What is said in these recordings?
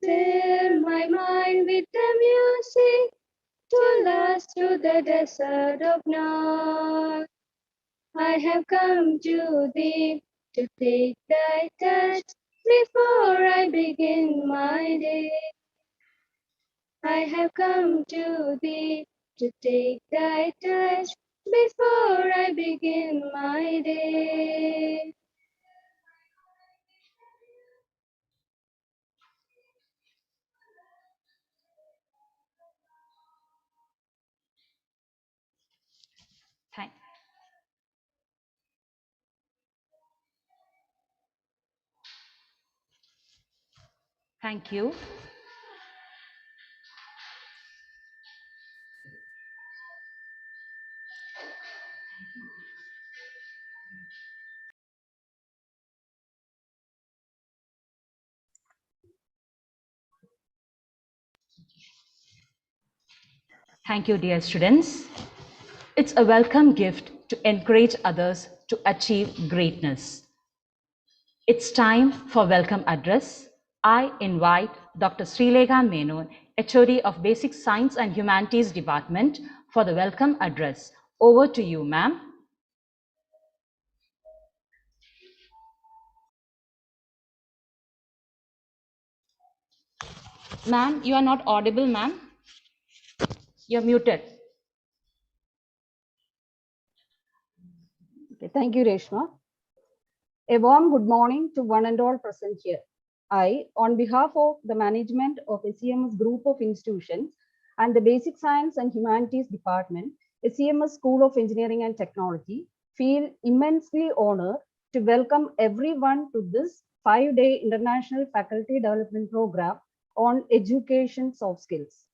Fill my mind with the music to last through the desert of night. I have come to thee to take thy touch before I begin my day. I have come to thee to take thy touch before I begin my day. Thank you. Thank you, dear students. It's a welcome gift to encourage others to achieve greatness. It's time for welcome address. I invite Dr. Srilega Menon, HOD of Basic Science and Humanities Department, for the welcome address. Over to you, ma'am. Ma'am, you are not audible, ma'am. You're muted. Okay, thank you, Reshma. A warm good morning to one and all present here. I, on behalf of the management of SEMS Group of Institutions and the Basic Science and Humanities Department, SEMS School of Engineering and Technology, feel immensely honored to welcome everyone to this 5-day International Faculty Development Program on Education Soft Skills.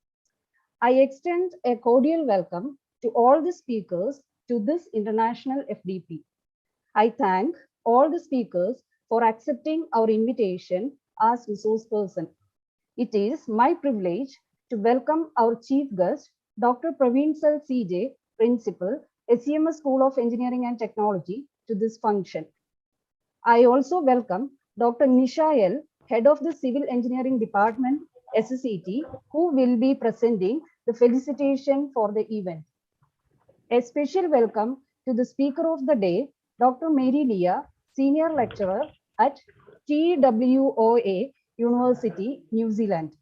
I extend a cordial welcome to all the speakers to this international FDP. I thank all the speakers for accepting our invitation as resource person. It is my privilege to welcome our chief guest, Dr. Praveen Sal CJ, Principal, SEMS School of Engineering and Technology, to this function. I also welcome Dr. Nisha L, Head of the Civil Engineering Department, SCT, who will be presenting the felicitation for the event. A special welcome to the speaker of the day, Dr. Mary Leah, Senior Lecturer at TWOA University, New Zealand.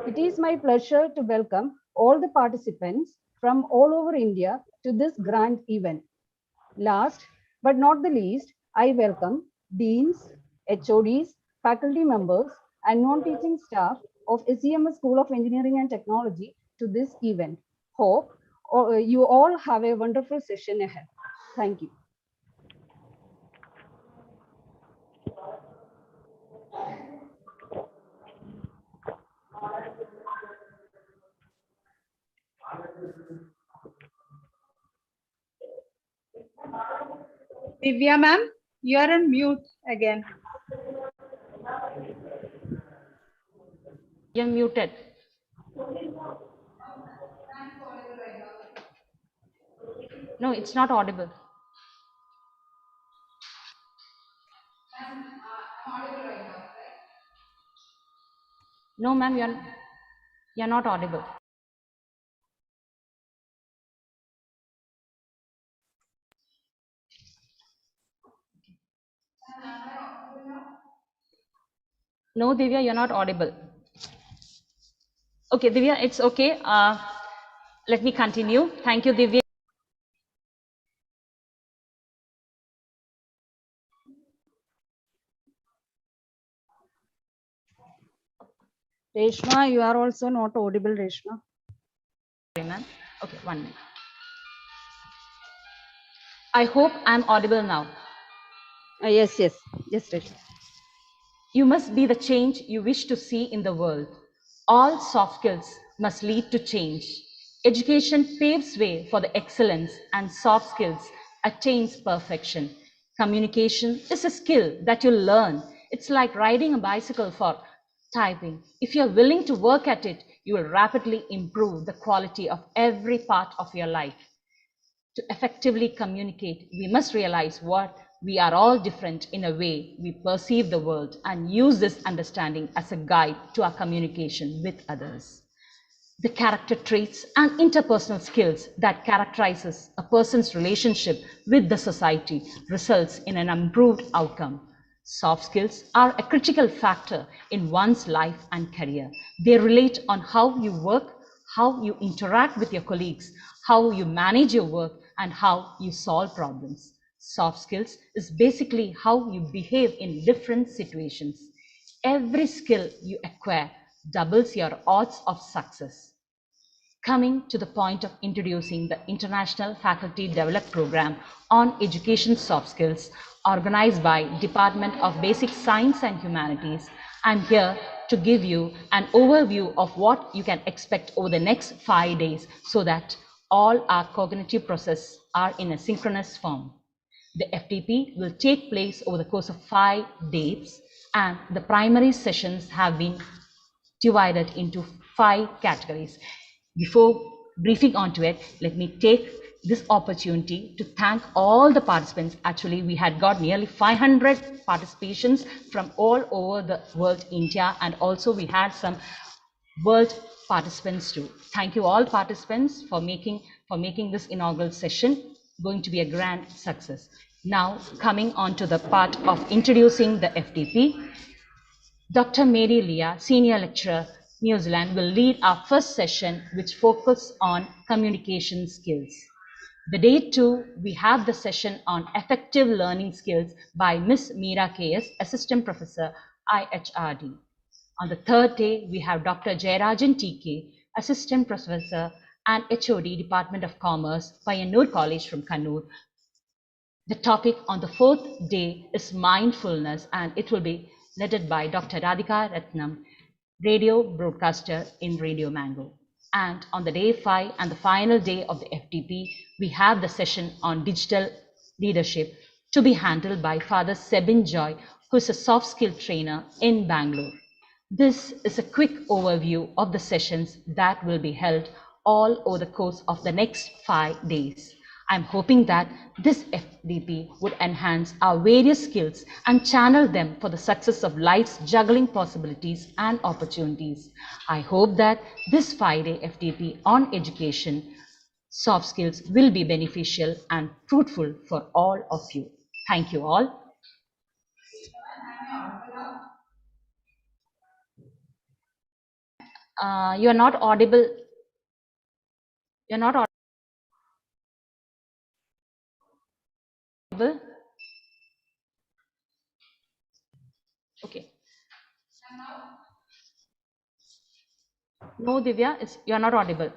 It is my pleasure to welcome all the participants from all over India to this grand event. Last but not the least, I welcome deans, HODs, faculty members, and non-teaching staff of SEMS School of Engineering and Technology to this event. Hope you all have a wonderful session ahead. Thank you. Divya ma'am, you are on mute again. You're muted. No, it's not audible. No, ma'am, you're not audible. No, Divya, you're not audible. Okay, Divya, it's okay. Let me continue. Thank you, Divya. Reshma, you are also not audible, Reshma. Sorry, ma'am. Okay, 1 minute. I hope I'm audible now. Yes, Reshma. You must be the change you wish to see in the world. All soft skills must lead to change. Education paves way for the excellence, and soft skills attains perfection. Communication is a skill that you learn. It's like riding a bicycle for typing. If you're willing to work at it, you will rapidly improve the quality of every part of your life. To effectively communicate, we must realize what We are all different in a way we perceive the world and use this understanding as a guide to our communication with others. The character traits and interpersonal skills that characterizes a person's relationship with the society results in an improved outcome. Soft skills are a critical factor in one's life and career. They relate on how you work, how you interact with your colleagues, how you manage your work, and how you solve problems. Soft skills is basically how you behave in different situations. Every skill you acquire doubles your odds of success. Coming to the point of introducing the International Faculty Development Program on Education Soft Skills organized by Department of Basic Science and Humanities, I'm here to give you an overview of what you can expect over the next 5 days so that all our cognitive processes are in a synchronous form. The FDP will take place over the course of 5 days, and the primary sessions have been divided into 5 categories. Before briefing onto it, let me take this opportunity to thank all the participants. Actually, we had got nearly 500 participations from all over the world, India, and also we had some world participants too. Thank you all participants for making this inaugural session going to be a grand success. Now, coming on to the part of introducing the FDP, Dr. Mary Leah, Senior Lecturer, New Zealand, will lead our first session, which focuses on communication skills. The day 2, we have the session on effective learning skills by Ms. Meera KS, Assistant Professor, IHRD. On the third day, we have Dr. Jayarajan TK, Assistant Professor and HOD, Department of Commerce, Payyanur College from Kannur. The topic on the fourth day is mindfulness, and it will be led by Dr. Radhika Ratnam, radio broadcaster in Radio Mango. And on the day 5 and the final day of the FDP, we have the session on digital leadership to be handled by Father Sebin Joy, who is a soft skill trainer in Bangalore. This is a quick overview of the sessions that will be held all over the course of the next 5 days. I'm hoping that this FDP would enhance our various skills and channel them for the success of life's juggling possibilities and opportunities. I hope that this 5-day FDP on education soft skills will be beneficial and fruitful for all of you. Thank you all. You are not audible. You're not audible. Okay. No, Divya, you're not audible.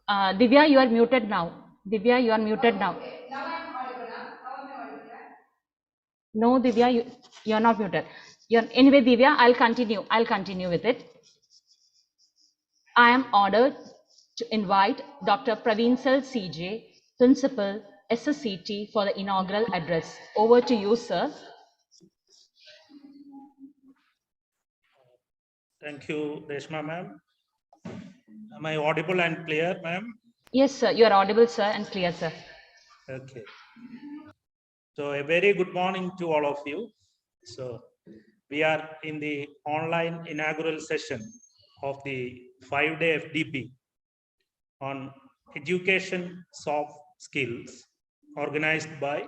Divya, you are muted now. Divya, you are muted now. No, Divya, you're not muted. Anyway, Divya, I'll continue with it. I am honored to invite Dr. Praveen Sel CJ, Principal, SSCT, for the inaugural address. Over to you, sir. Thank you, Reshma ma'am. Am I audible and clear, ma'am? Yes, sir. You are audible, sir, and clear, sir. Okay. So a very good morning to all of you. So we are in the online inaugural session of the 5-day FDP on education soft skills organized by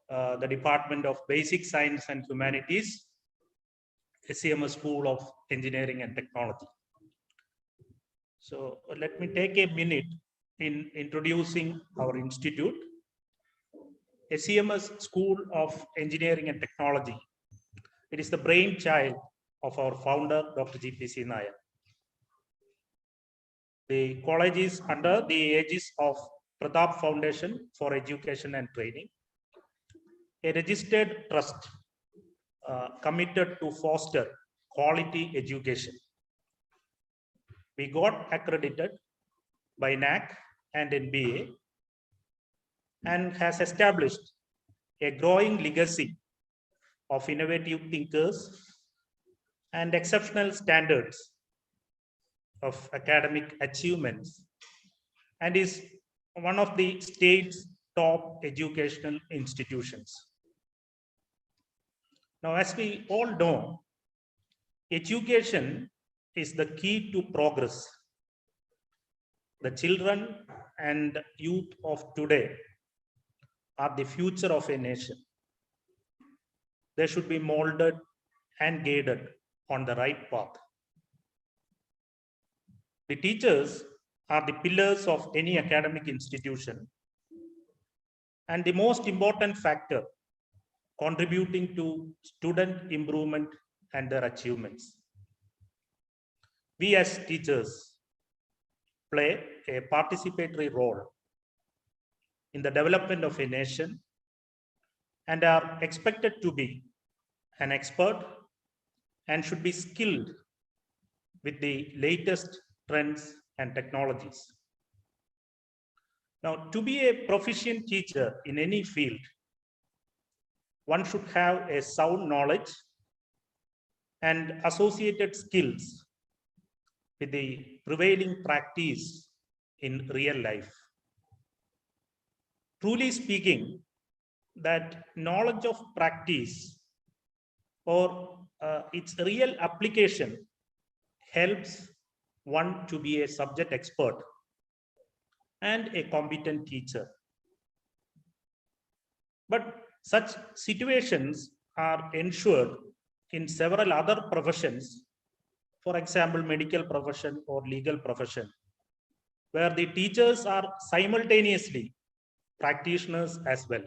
the Department of Basic Science and Humanities, SCMS School of Engineering and Technology. So let me take a minute in introducing our institute. SCMS School of Engineering and Technology. It is the brainchild of our founder, Dr. GPC Nair. The college is under the aegis of Pratap Foundation for Education and Training, a registered trust committed to foster quality education. We got accredited by NAC and NBA and has established a growing legacy of innovative thinkers and exceptional standards of academic achievements, and is one of the state's top educational institutions. Now, as we all know, education is the key to progress. The children and youth of today are the future of a nation. They should be molded and guided on the right path. The teachers are the pillars of any academic institution and the most important factor contributing to student improvement and their achievements. We as teachers play a participatory role in the development of a nation and are expected to be an expert and should be skilled with the latest trends and technologies. Now, to be a proficient teacher in any field, one should have a sound knowledge and associated skills with the prevailing practice in real life. Truly speaking, that knowledge of practice or its real application helps one to be a subject expert and a competent teacher. But such situations are ensured in several other professions, for example, medical profession or legal profession, where the teachers are simultaneously practitioners as well.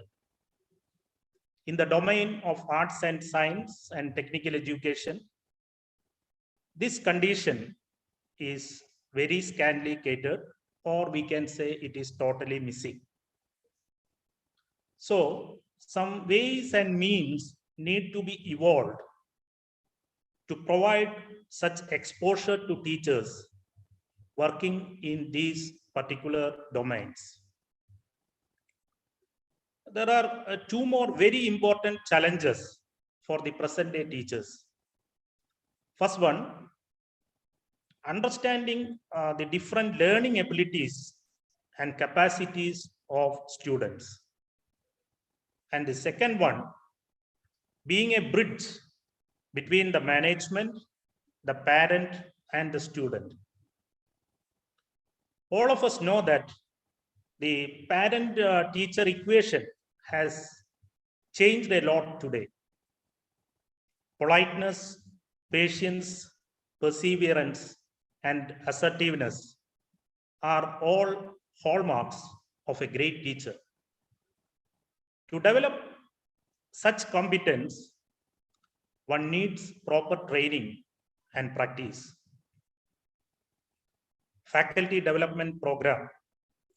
In the domain of arts and science and technical education, this condition is very scantily catered, or we can say it is totally missing. So some ways and means need to be evolved to provide such exposure to teachers working in these particular domains. There are two more very important challenges for the present day teachers. First one, understanding the different learning abilities and capacities of students. And the second one, being a bridge between the management, the parent, and the student. All of us know that the parent-teacher equation has changed a lot today. Politeness, patience, perseverance, and assertiveness are all hallmarks of a great teacher. To develop such competence, one needs proper training and practice. Faculty development program,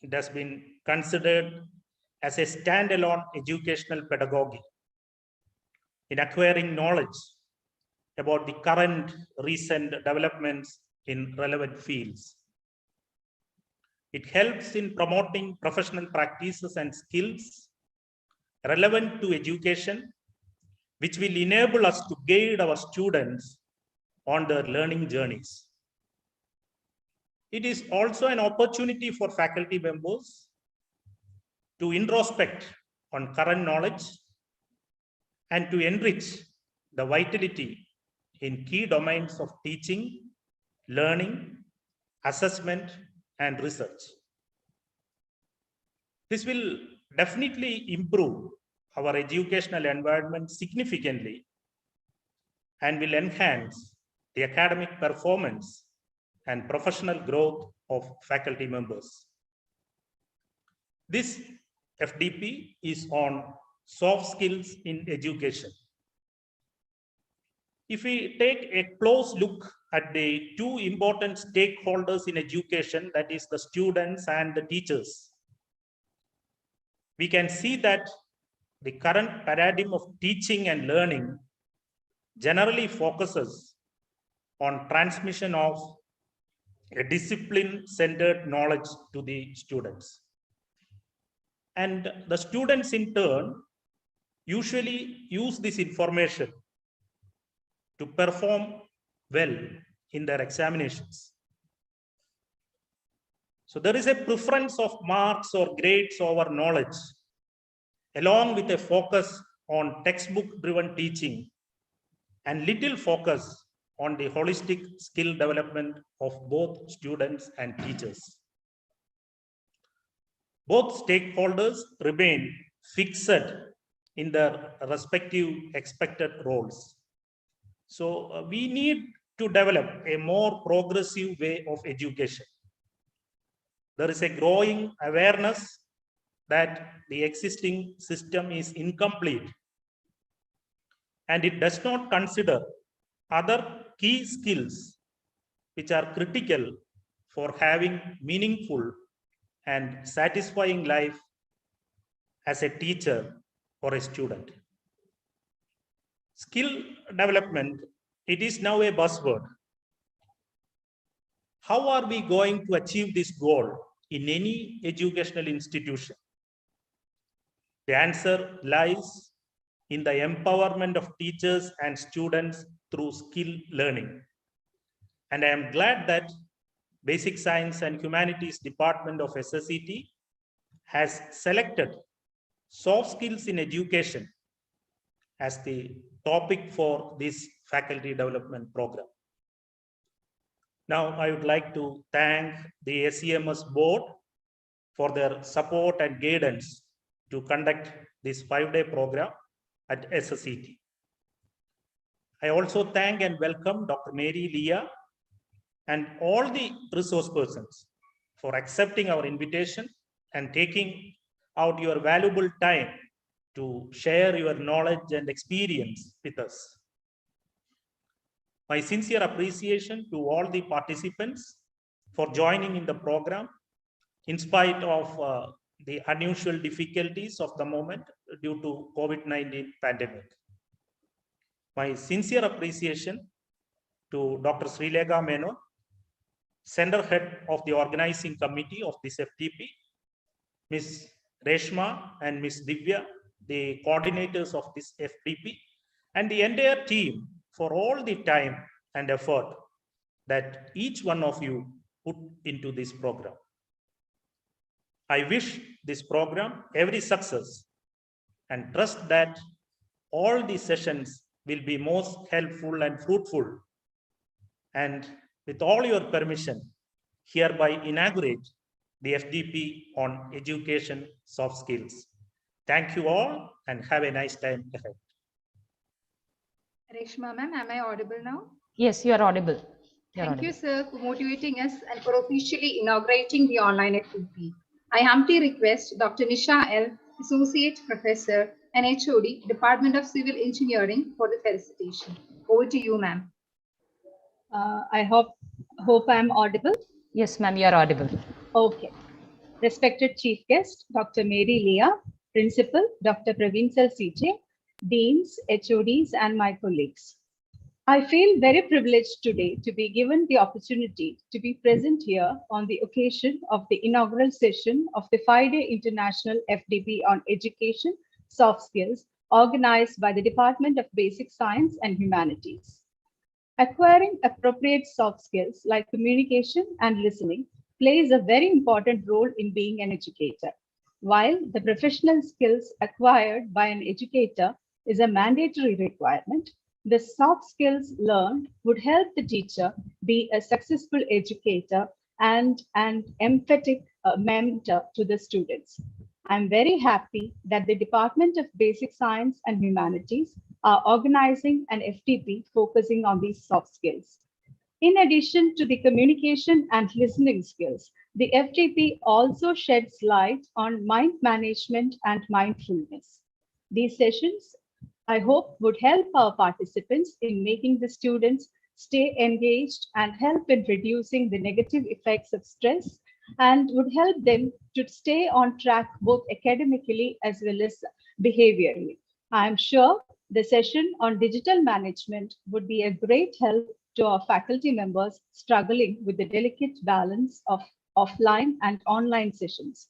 it has been considered as a standalone educational pedagogy in acquiring knowledge about the current recent developments in relevant fields. It helps in promoting professional practices and skills relevant to education, which will enable us to guide our students on their learning journeys. It is also an opportunity for faculty members to introspect on current knowledge and to enrich the vitality in key domains of teaching, learning, assessment, and research. This will definitely improve our educational environment significantly and will enhance the academic performance and professional growth of faculty members. This FDP is on soft skills in education. If we take a close look at the two important stakeholders in education, that is the students and the teachers, we can see that the current paradigm of teaching and learning generally focuses on transmission of a discipline-centered knowledge to the students. And the students in turn usually use this information to perform well in their examinations. So there is a preference of marks or grades over knowledge, along with a focus on textbook-driven teaching and little focus on the holistic skill development of both students and teachers. Both stakeholders remain fixed in their respective expected roles. So we need to develop a more progressive way of education. There is a growing awareness that the existing system is incomplete and it does not consider other key skills which are critical for having meaningful and satisfying life as a teacher or a student. Skill development, it is now a buzzword. How are we going to achieve this goal in any educational institution? The answer lies in the empowerment of teachers and students through skill learning. And I am glad that Basic Science and Humanities Department of SSET has selected soft skills in education as the topic for this faculty development program. Now, I would like to thank the SEMS board for their support and guidance to conduct this 5-day program at SSET. I also thank and welcome Dr. Mary Leah and all the resource persons for accepting our invitation and taking out your valuable time to share your knowledge and experience with us. My sincere appreciation to all the participants for joining in the program in spite of the unusual difficulties of the moment due to COVID-19 pandemic. My sincere appreciation to Dr. Srilega Menon, Center Head of the Organizing Committee of this FDP, Ms. Reshma and Ms. Divya, the coordinators of this FDP, and the entire team for all the time and effort that each one of you put into this program. I wish this program every success and trust that all the sessions will be most helpful and fruitful. And with all your permission, hereby inaugurate the FDP on education soft skills. Thank you all and have a nice time ahead. Reshma ma'am, am I audible now? Yes, you are audible. Thank you, sir, for motivating us and for officially inaugurating the online FDP. I humbly request Dr. Nisha L., Associate Professor and HOD, Department of Civil Engineering, for the felicitation. Over to you, ma'am. I hope I'm audible. Yes, ma'am, you are audible. Okay. Respected Chief Guest, Dr. Mary Leah, Principal, Dr. Praveen Sir CJ, Deans, HODs, and my colleagues. I feel very privileged today to be given the opportunity to be present here on the occasion of the inaugural session of the 5-day International FDP on Education Soft Skills organized by the Department of Basic Science and Humanities. Acquiring appropriate soft skills like communication and listening plays a very important role in being an educator. While the professional skills acquired by an educator is a mandatory requirement, the soft skills learned would help the teacher be a successful educator and an emphatic mentor to the students. I'm very happy that the Department of Basic Science and Humanities are organizing an FDP focusing on these soft skills. In addition to the communication and listening skills, the FDP also sheds light on mind management and mindfulness. These sessions, I hope, would help our participants in making the students stay engaged and help in reducing the negative effects of stress, and would help them to stay on track both academically as well as behaviorally. I am sure the session on digital management would be a great help to our faculty members struggling with the delicate balance of offline and online sessions.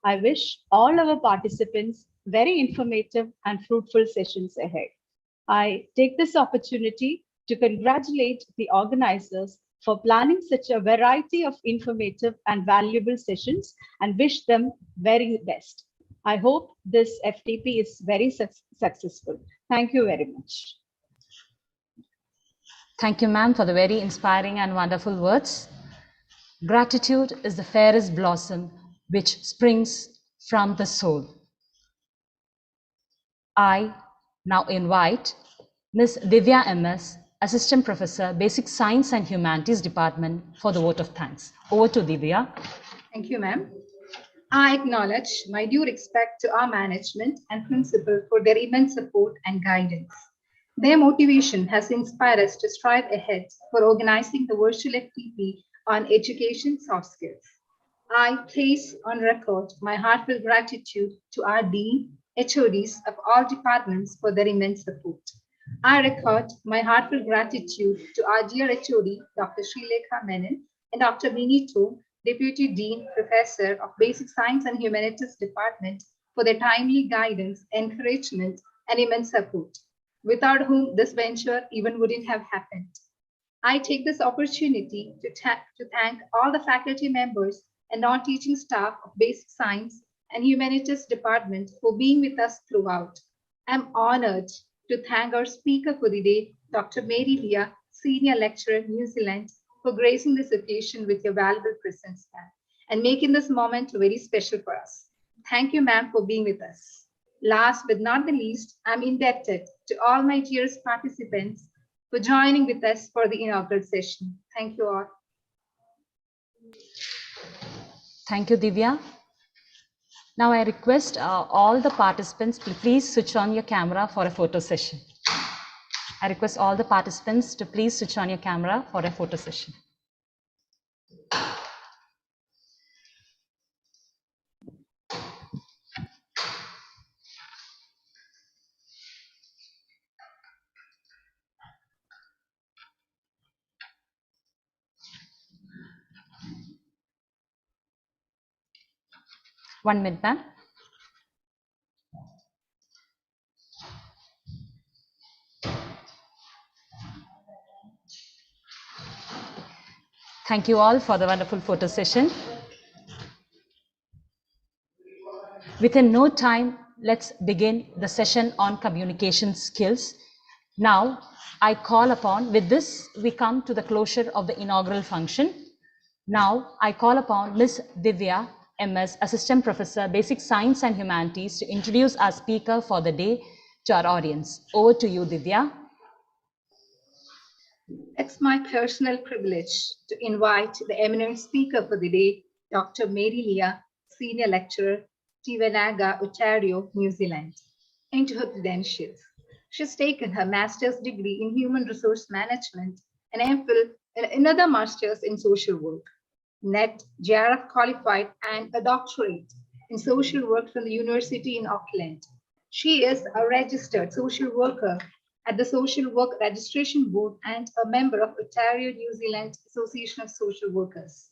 I wish all our participants very informative and fruitful sessions ahead. I take this opportunity to congratulate the organizers for planning such a variety of informative and valuable sessions and wish them very best. I hope this FTP is very successful. Thank you very much. Thank you, ma'am, for the very inspiring and wonderful words. Gratitude is the fairest blossom which springs from the soul. I now invite Ms. Divya MS, Assistant Professor, Basic Science and Humanities Department, for the vote of thanks. Over to Divya. Thank you, ma'am. I acknowledge my due respect to our management and principal for their immense support and guidance. Their motivation has inspired us to strive ahead for organizing the virtual FTP on education soft skills. I place on record my heartfelt gratitude to our Dean, HODs of all departments for their immense support. I record my heartfelt gratitude to our dear HOD, Dr. Srilekha Menon, and Dr. Benito, Deputy Dean, Professor of Basic Science and Humanities Department, for their timely guidance, encouragement, and immense support, without whom this venture even wouldn't have happened. I take this opportunity to thank all the faculty members and non-teaching staff of Basic Science and Humanities Department for being with us throughout. I'm honored to thank our speaker for the day, Dr. Mary Leah, Senior Lecturer, New Zealand, for gracing this occasion with your valuable presence, ma'am, and making this moment very special for us. Thank you, ma'am, for being with us. Last but not the least, I'm indebted to all my dearest participants for joining with us for the inaugural session. Thank you all. Thank you, Divya. Now I request all the participants to please switch on your camera for a photo session. I request all the participants to please switch on your camera for a photo session. One minute, ma'am. Thank you all for the wonderful photo session. Within no time, let's begin the session on communication skills. Now, I call upon, with this, we come to the closure of the inaugural function. Now, I call upon Ms. Divya MS, Assistant Professor, Basic Science and Humanities, to introduce our speaker for the day to our audience. Over to you, Divya. It's my personal privilege to invite the eminent speaker for the day, Dr. Mary Leah, Senior Lecturer, Tiwanaga, Ontario, New Zealand, into her credentials. She's taken her master's degree in human resource management and MPhil and another master's in social work. NET, JRF qualified, and a doctorate in social work from the University in Auckland. She is a registered social worker at the Social Work Registration Board and a member of Ontario, New Zealand Association of Social Workers.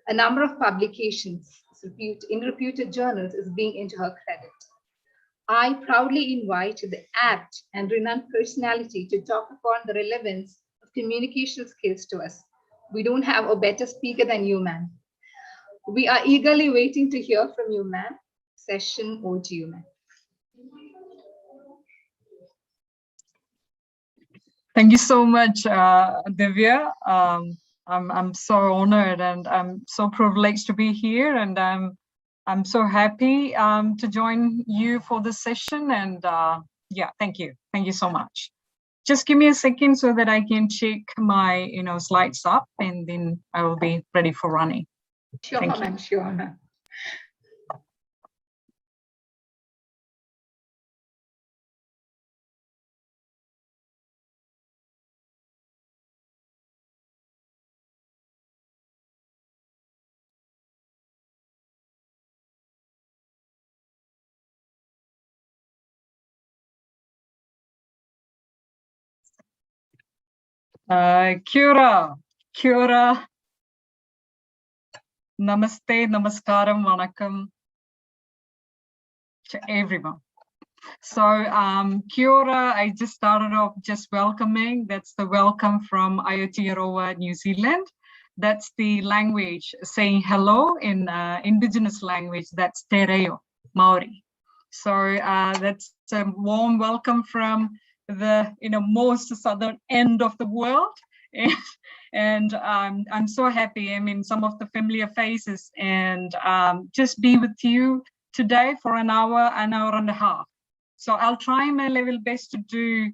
A number of publications in reputed journals is being into her credit. I proudly invite the apt and renowned personality to talk upon the relevance of communication skills to us. We don't have a better speaker than you, ma'am. We are eagerly waiting to hear from you, ma'am. Session over to you, ma'am. Thank you so much, Divya. I'm so honored and I'm so privileged to be here, and I'm so happy to join you for this session. And yeah, thank you so much. Just give me a second so that I can check my slides up, and then I will be ready for running. Sure, ma'am. Sure, ma'am. Kia ora, namaste, namaskaram, vanakkam to everyone. So kia ora, I just started off just welcoming. That's the welcome from Aotearoa, New Zealand. That's the language saying hello in indigenous language. That's te reo, Maori. So that's a warm welcome from the most southern end of the world. And I'm so happy. I mean, some of the familiar faces, and just be with you today for an hour and a half. So I'll try my level best to do,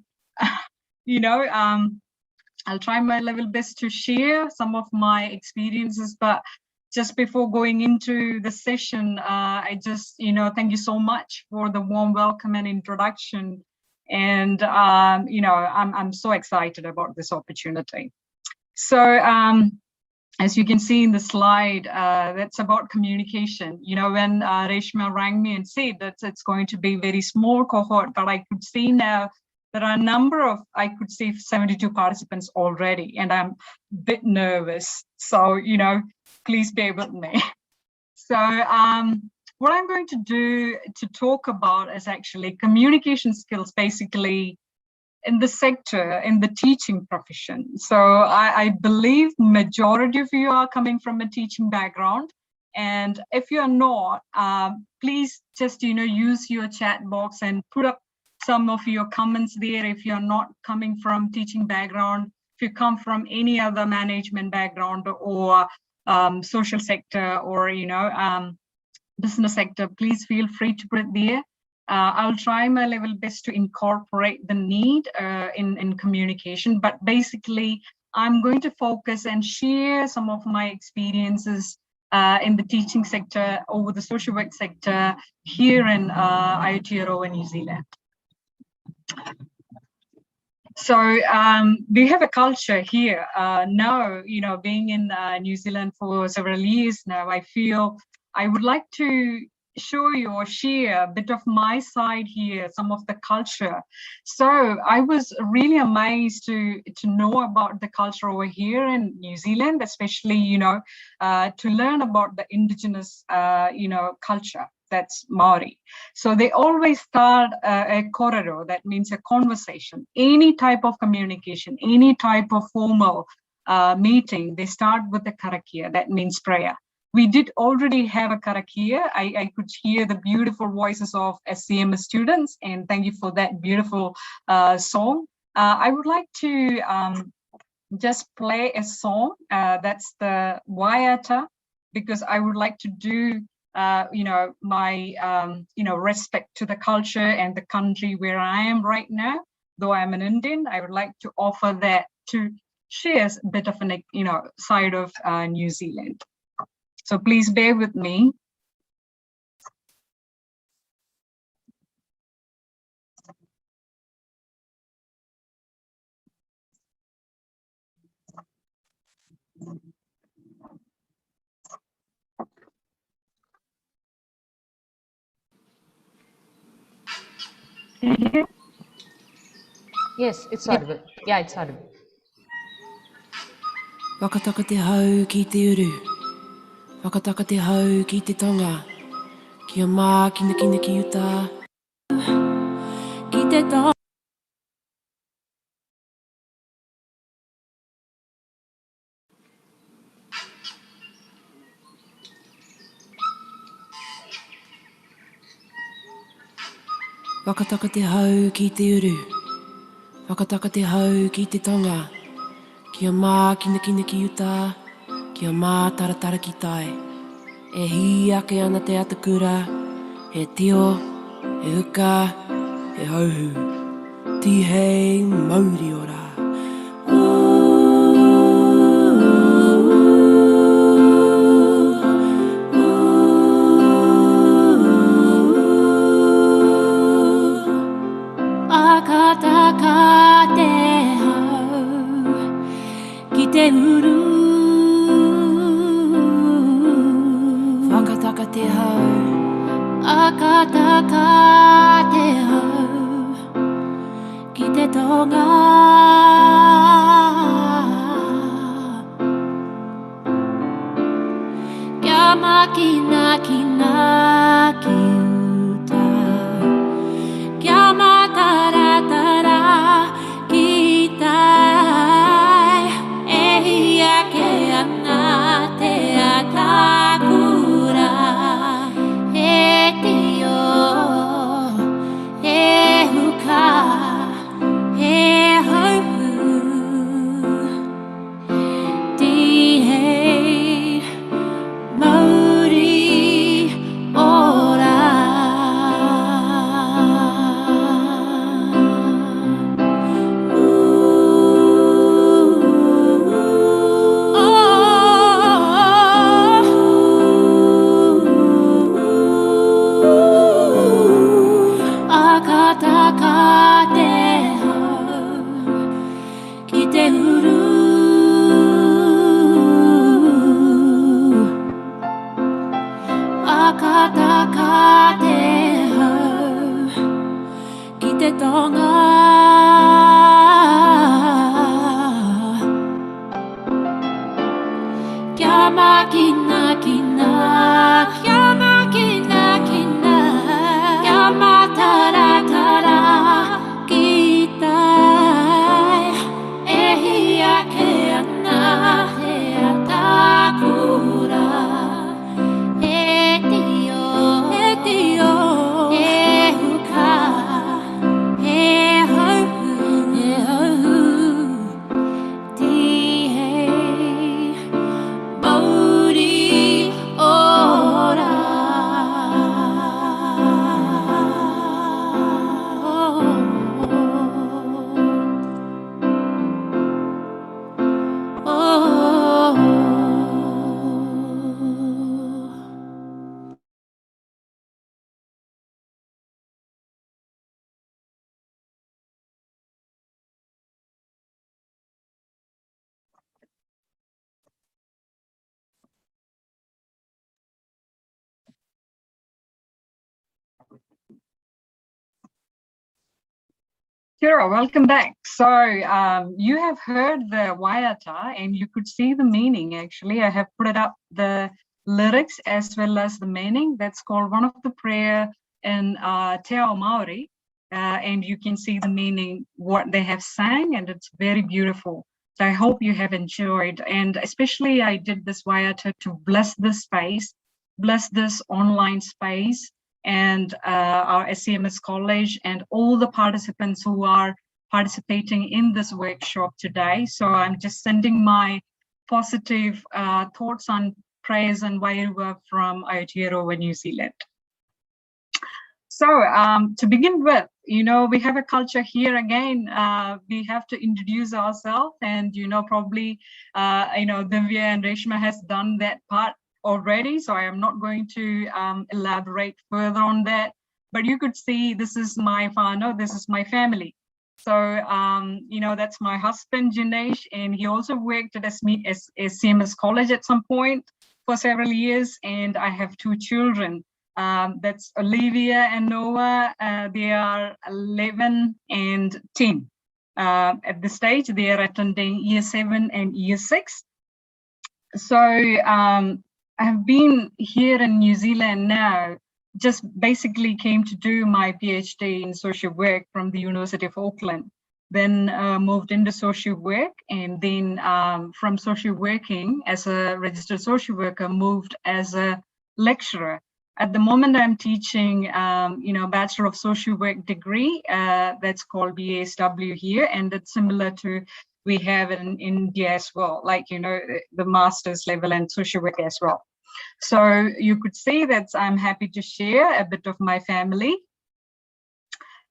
I'll try my level best to share some of my experiences. But just before going into the session, I just, thank you so much for the warm welcome and introduction. And, I'm so excited about this opportunity. So as you can see in the slide, that's about communication. When Reshma rang me and said that it's going to be very small cohort, but I could see now there are a number of, I could see 72 participants already, and I'm a bit nervous. So, please bear with me. So what I'm going to do to talk about is actually communication skills, basically, in the sector, in the teaching profession. So I believe majority of you are coming from a teaching background. And if you're not, please just, use your chat box and put up some of your comments there if you're not coming from teaching background. If you come from any other management background or social sector or, business sector, please feel free to put it there. I'll try my level best to incorporate the need in communication, but basically I'm going to focus and share some of my experiences in the teaching sector over the social work sector here in Aotearoa, New Zealand. So we have a culture here now, being in New Zealand for several years now, I feel I would like to show you or share a bit of my side here, some of the culture. So I was really amazed to know about the culture over here in New Zealand, especially, to learn about the indigenous, culture. That's Maori. So they always start a korero, that means a conversation, any type of communication, any type of formal meeting, they start with a karakia, that means prayer. We did already have a karakia. I could hear the beautiful voices of SCM students, and thank you for that beautiful song. I would like to just play a song, that's the Waiata, because I would like to do my respect to the culture and the country where I am right now. Though I'm an Indian, I would like to offer that to share a bit of an side of New Zealand. So please bear with me. Yes, it's audible. Yeah, it's audible. Wakataka te hau ki te uru, wakataka te hau ki te tonga, kia mā kina kina ki uta, ki te tonga. Wakataka te hau ki te uru, wakataka te hau ki te tonga, kia mā kina kina ki uta, kia mā taratara ki tai. E hi ake ana te atakura, he tio, he uka, he hauhu, ti hei mauri ora. Akataka te hau ki te uru, whakataka te hau, akataka te hau ki te tonga, kia makina kina ki uta, ka te hau ki te tonga. Kia makina kina, kia makina kina, kia matara tara ki tai. E hia ke ana he atakura. E tio, e huka, e hau, di hei. Mauri ora. Kira, welcome back. So you have heard the Waiata and you could see the meaning. Actually, I have put up the lyrics as well as the meaning. That's called one of the prayer in Te Ao Maori. And you can see the meaning, what they have sang, and it's very beautiful. So I hope you have enjoyed. And especially I did this Waiata to bless this space, bless this online space, and our SCMS College and all the participants who are participating in this workshop today. So I'm just sending my positive thoughts on prayers and Wairua from Aotearoa, New Zealand. So to begin with, you know, we have a culture here again. We have to introduce ourselves, and you know, probably you know, Divya and Reshma has done that part already, so I am not going to elaborate further on that. But you could see this is my whānau, this is my family. So you know, that's my husband Jinesh, and he also worked at SCMS College at some point for several years, and I have two children. That's Olivia and Noah. They are 11 and 10. At this stage, they are attending year 7 and year 6. So I've been here in New Zealand now, just basically came to do my PhD in social work from the University of Auckland, then moved into social work, and then from social working as a registered social worker, moved as a lecturer. At the moment, I'm teaching, you know, Bachelor of Social Work degree, that's called BASW here, and it's similar to we have in India as well, like, you know, the master's level and social work as well. So you could see that I'm happy to share a bit of my family.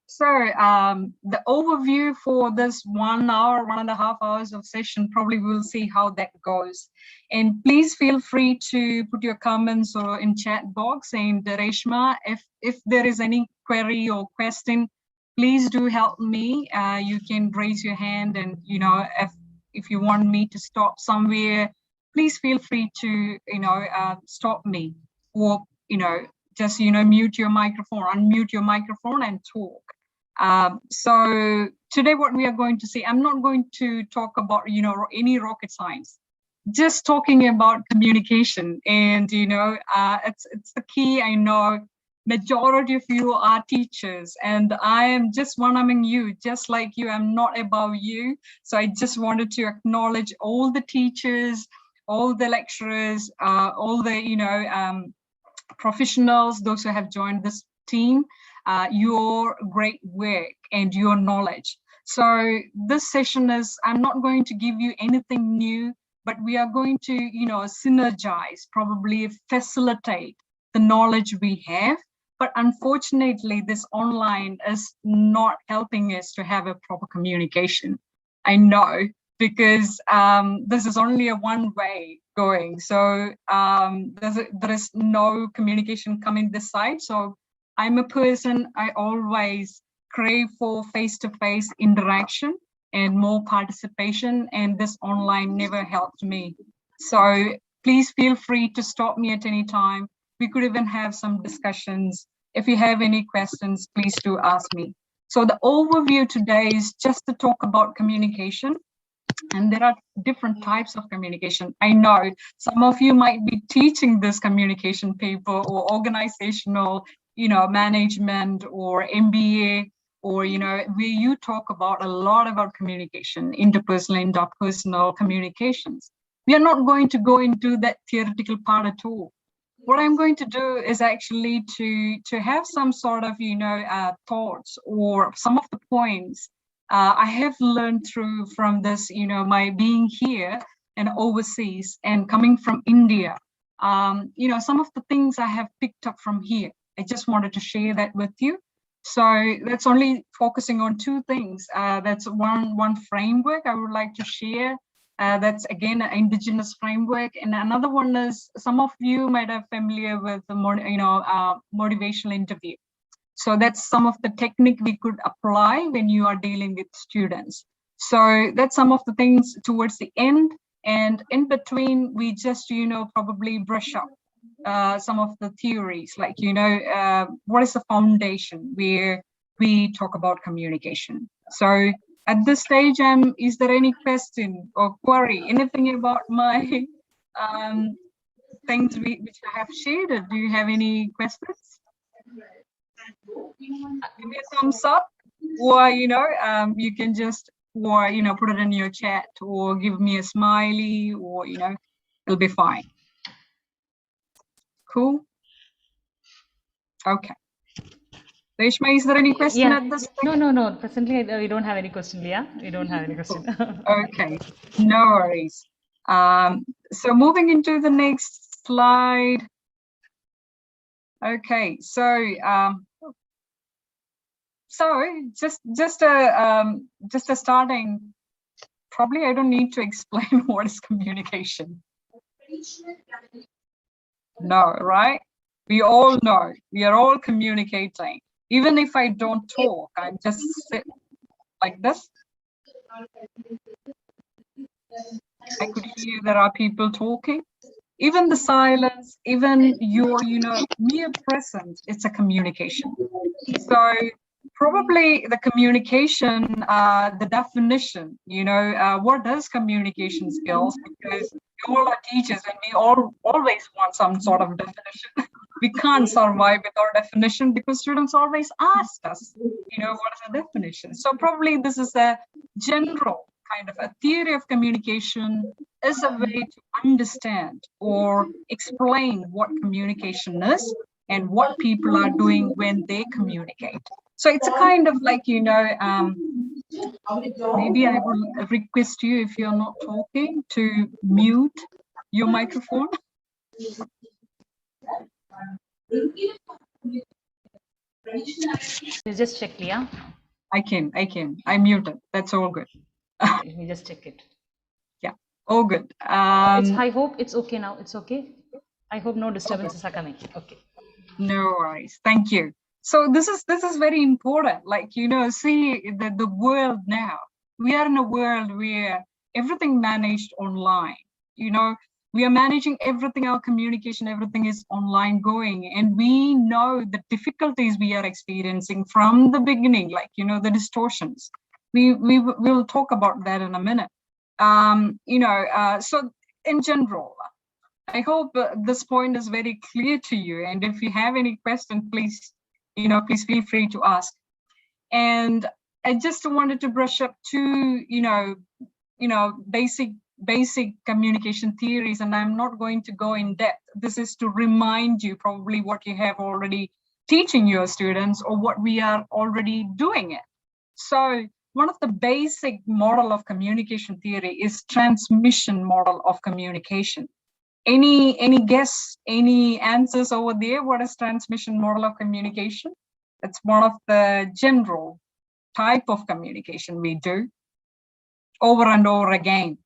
So the overview for this 1 hour, 1.5 hours of session, probably we'll see how that goes. And please feel free to put your comments or in chat box. And Reshma, if there is any query or question, please do help me. You can raise your hand, and you know, if you want me to stop somewhere, please feel free to, you know, stop me, or you know, just, you know, mute your microphone, unmute your microphone and talk. So today what we are going to see, I'm not going to talk about, you know, any rocket science, just talking about communication. And, you know, it's the key. I know majority of you are teachers, and I am just one among you, just like you. I'm not above you. So I just wanted to acknowledge all the teachers, all the lecturers, all the, you know, professionals, those who have joined this team, your great work and your knowledge. So this session is, I'm not going to give you anything new, but we are going to, you know, synergize, probably facilitate the knowledge we have. But unfortunately, this online is not helping us to have a proper communication. I know, because this is only a one way going. So there is no communication coming this side. So I'm a person, I always crave for face-to-face interaction and more participation, and this online never helped me. So please feel free to stop me at any time. We could even have some discussions. If you have any questions, please do ask me. So the overview today is just to talk about communication. And there are different types of communication. I know some of you might be teaching this communication paper or organizational, management or MBA, or, where you talk about a lot about communication, interpersonal, interpersonal communications. We are not going to go into that theoretical part at all. What I'm going to do is actually to have some sort of, thoughts or some of the points I have learned through from this, my being here and overseas and coming from India. Some of the things I have picked up from here. I just wanted to share that with you. So that's only focusing on two things. That's one framework I would like to share. That's again an indigenous framework, and another one is some of you might have familiar with the motivational interview. So that's some of the technique we could apply when you are dealing with students. So that's some of the things towards the end, and in between we just probably brush up some of the theories, like what is the foundation where we talk about communication. So at this stage, is there any question or query, anything about my things which I have shared? Do you have any questions? Give me a thumbs up, or you can just put it in your chat, or give me a smiley, or it'll be fine. Cool. Okay. Reshma, is there any question at this point? No. Presently, we don't have any question, Leah. We don't have any question. Okay, no worries. So moving into the next slide. Okay, so just a starting. Probably I don't need to explain what is communication. No, right? We all know. We are all communicating. Even if I don't talk, I just sit like this. I could hear there are people talking. Even the silence, even your, mere presence, it's a communication. So probably the communication, the definition, what does communication skills? Because we all are teachers and we all always want some sort of definition. We can't survive without definition because students always ask us, what is the definition? So probably this is a general kind of a theory of communication, is a way to understand or explain what communication is and what people are doing when they communicate. So it's a kind of like, maybe I will request you, if you're not talking, to mute your microphone. You just check, Leah. I can. I muted. That's all good. Let me just check it. Yeah, all good. I hope it's okay now. It's okay. I hope no disturbances are coming. Okay. No worries. Thank you. So this is very important. Like, see the world now. We are in a world where everything managed online. We are managing everything, our communication, everything is online going. And we know the difficulties we are experiencing from the beginning, like, the distortions. We will talk about that in a minute. So in general, I hope this point is very clear to you. And if you have any question, please feel free to ask. And I just wanted to brush up two, basic communication theories, and I'm not going to go in depth. This is to remind you probably what you have already teaching your students or what we are already doing it. So one of the basic model of communication theory is transmission model of communication. Any guess, any answers over there? What is transmission model of communication? It's one of the general type of communication we do over and over again.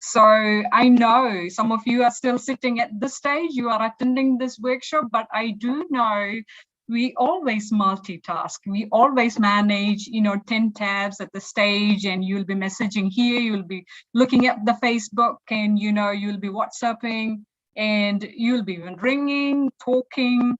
So I know some of you are still sitting at this stage, you are attending this workshop, but I do know we always multitask. We always manage, 10 tabs at the stage, and you'll be messaging here, you'll be looking at the Facebook, and, you'll be WhatsApping. and you'll be even ringing, talking,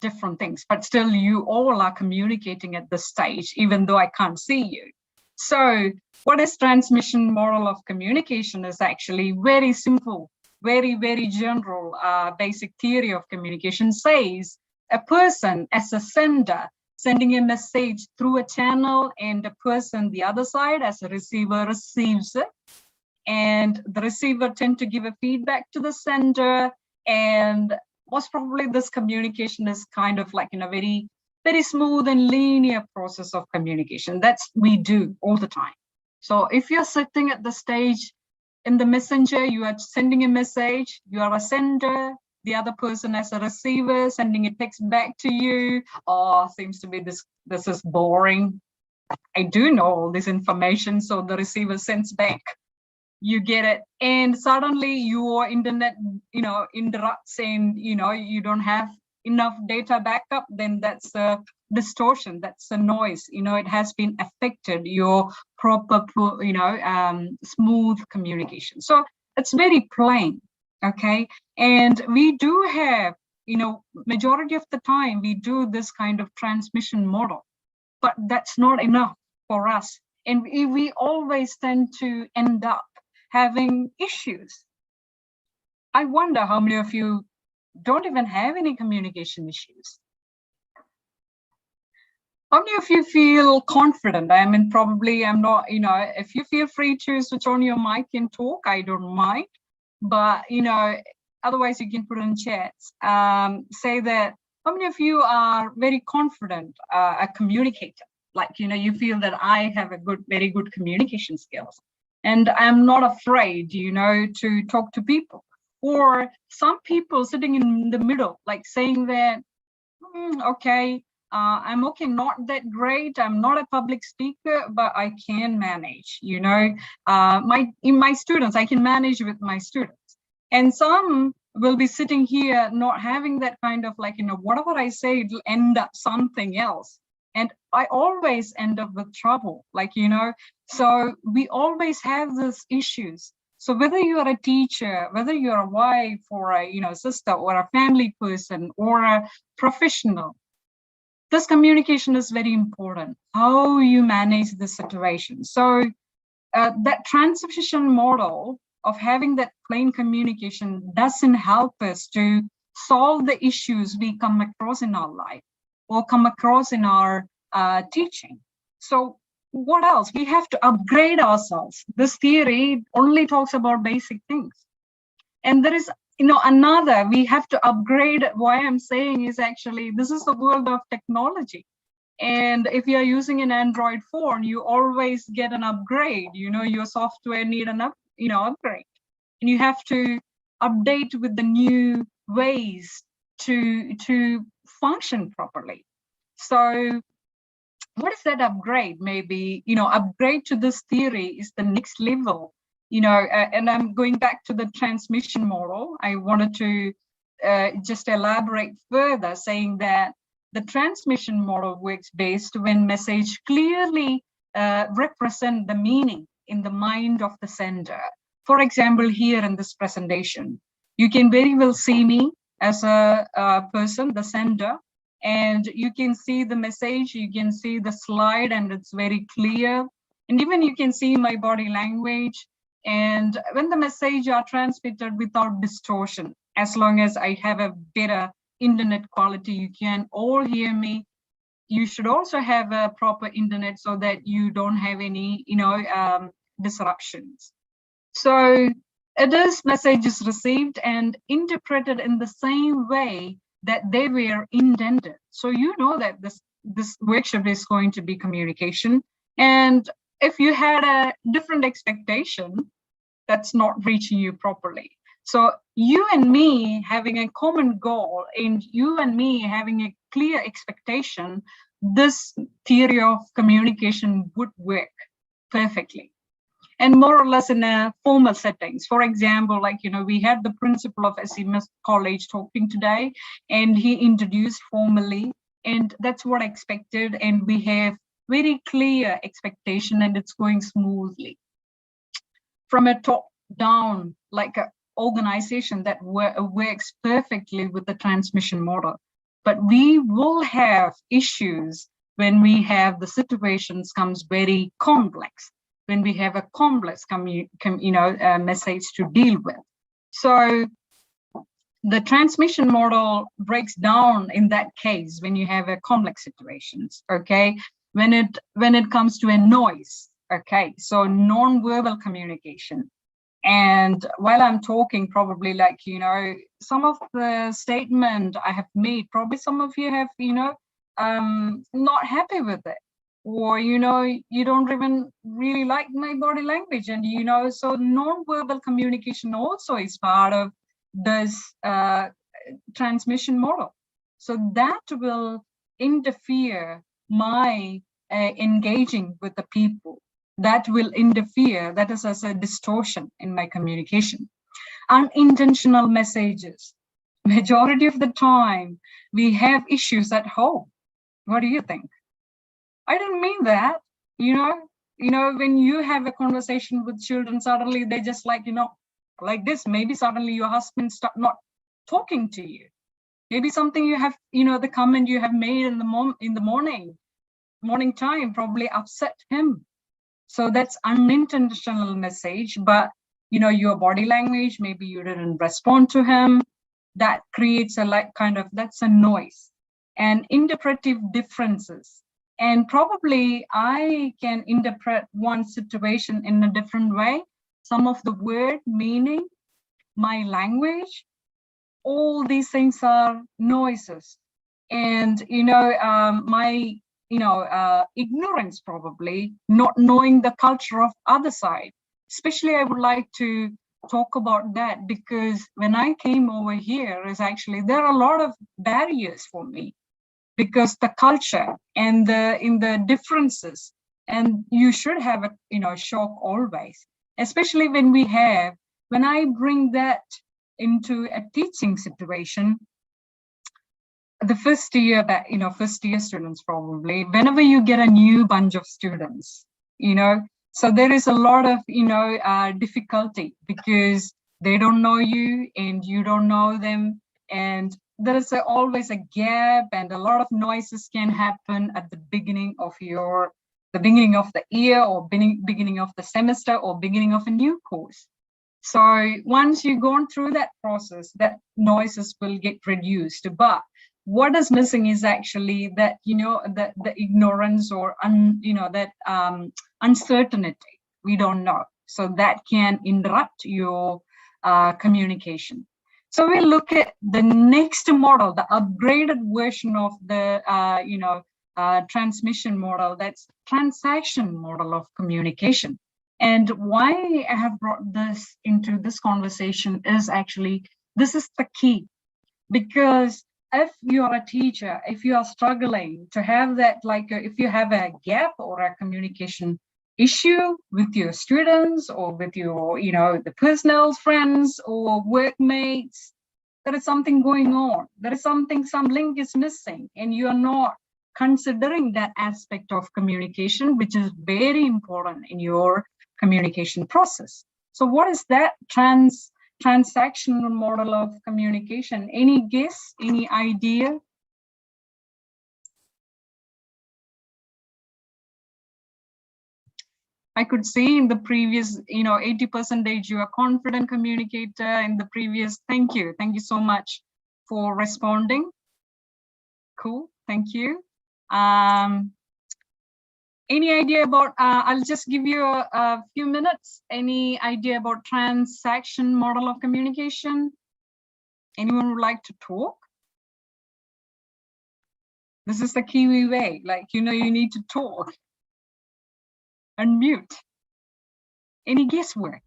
different things, but still you all are communicating at this stage, even though I can't see you. So what is transmission model of communication is actually very simple, very, very general. Basic theory of communication says a person as a sender sending a message through a channel, and a person the other side as a receiver receives it, and the receiver tend to give a feedback to the sender, and most probably this communication is kind of like in a very, very smooth and linear process of communication. That's we do all the time. So if you're sitting at the stage in the messenger, you are sending a message, you are a sender, the other person as a receiver sending a text back to you. Oh, seems to be this is boring. I do know all this information, so the receiver sends back. You get it, and suddenly your internet, interrupts, and you don't have enough data backup. Then that's a distortion. That's a noise. It has been affected your proper, smooth communication. So it's very plain, okay. And we do have, majority of the time we do this kind of transmission model, but that's not enough for us, and we always tend to end up having issues. I wonder how many of you don't even have any communication issues. How many of you feel confident? I mean, probably I'm not, if you feel free to switch on your mic and talk, I don't mind. But, otherwise you can put in chats. Say that, how many of you are very confident, a communicator? Like, you feel that I have very good communication skills. And I'm not afraid, to talk to people. Or some people sitting in the middle, like saying that, okay, I'm okay, not that great. I'm not a public speaker, but I can manage, in my students, I can manage with my students. And some will be sitting here not having that kind of like, whatever I say, it'll end up something else. And I always end up with trouble, so we always have these issues. So whether you are a teacher, whether you're a wife or a, sister or a family person or a professional, this communication is very important, how you manage the situation. So that transmission model of having that plain communication doesn't help us to solve the issues we come across in our life or come across in our teaching. So what else? We have to upgrade ourselves. This theory only talks about basic things. And there is, another, we have to upgrade. Why I'm saying is actually, this is the world of technology. And if you're using an Android phone, you always get an upgrade. Your software need an upgrade. And you have to update with the new ways to function properly. So what is that upgrade? Maybe, upgrade to this theory is the next level, and I'm going back to the transmission model. I wanted to just elaborate further, saying that the transmission model works best when message clearly represent the meaning in the mind of the sender. For example, here in this presentation, you can very well see me as a person, the sender, and you can see the message, you can see the slide, and it's very clear. And even you can see my body language. And when the message are transmitted without distortion, as long as I have a better internet quality, you can all hear me. You should also have a proper internet so that you don't have any, disruptions. So it is messages received and interpreted in the same way that they were intended. So that this workshop is going to be communication. And if you had a different expectation, that's not reaching you properly. So you and me having a common goal and you and me having a clear expectation, this theory of communication would work perfectly. And more or less in a formal settings. For example, we had the principal of SEMS College talking today, and he introduced formally, and that's what I expected. And we have very clear expectation, and it's going smoothly. From a top down, organization that works perfectly with the transmission model. But we will have issues when we have the situations comes very complex, when we have a complex message to deal with. So the transmission model breaks down in that case when you have a complex situations, okay? When it comes to a noise, okay? So non-verbal communication. And while I'm talking, probably like, some of the statement I have made, probably some of you have, not happy with it. Or, you don't even really like my body language. And, so non-verbal communication also is part of this transmission model. So that will interfere my engaging with the people. That will interfere, that is as a distortion in my communication. Unintentional messages. Majority of the time, we have issues at home. What do you think? I didn't mean that, when you have a conversation with children, suddenly they just like this, maybe suddenly your husband start not talking to you. Maybe something you have, the comment you have made in the morning time probably upset him. So that's unintentional message, but your body language, maybe you didn't respond to him. That creates a that's a noise and interpretive differences. And probably I can interpret one situation in a different way. Some of the word meaning, my language, all these things are noises. And, my ignorance, probably not knowing the culture of other side. Especially I would like to talk about that, because when I came over here is actually there are a lot of barriers for me, because the culture and in the differences, and you should have a shock always, especially when I bring that into a teaching situation. The first year students, probably, whenever you get a new bunch of students, so there is a lot of, difficulty, because they don't know you and you don't know them. And there is always a gap, and a lot of noises can happen at the beginning of the year, or beginning of the semester, or beginning of a new course. So once you've gone through that process, that noises will get reduced. But what is missing is actually that, the ignorance, or, that uncertainty. We don't know. So that can interrupt your communication. So we look at the next model, the upgraded version of the, transmission model, that's transaction model of communication. And why I have brought this into this conversation is actually, this is the key. Because if you're a teacher, if you are struggling to have that, if you have a gap or a communication issue with your students, or with your, the personal friends or workmates, there is something going on. There is some link is missing, and you are not considering that aspect of communication, which is very important in your communication process. So what is that transactional model of communication? Any guess, any idea? I could see in the previous, 80% you are confident communicator in the previous. Thank you so much for responding. Cool, thank you. Any idea about, I'll just give you a few minutes. Any idea about transaction model of communication? Anyone would like to talk? This is the Kiwi way, you need to talk. Unmute. Any guesswork?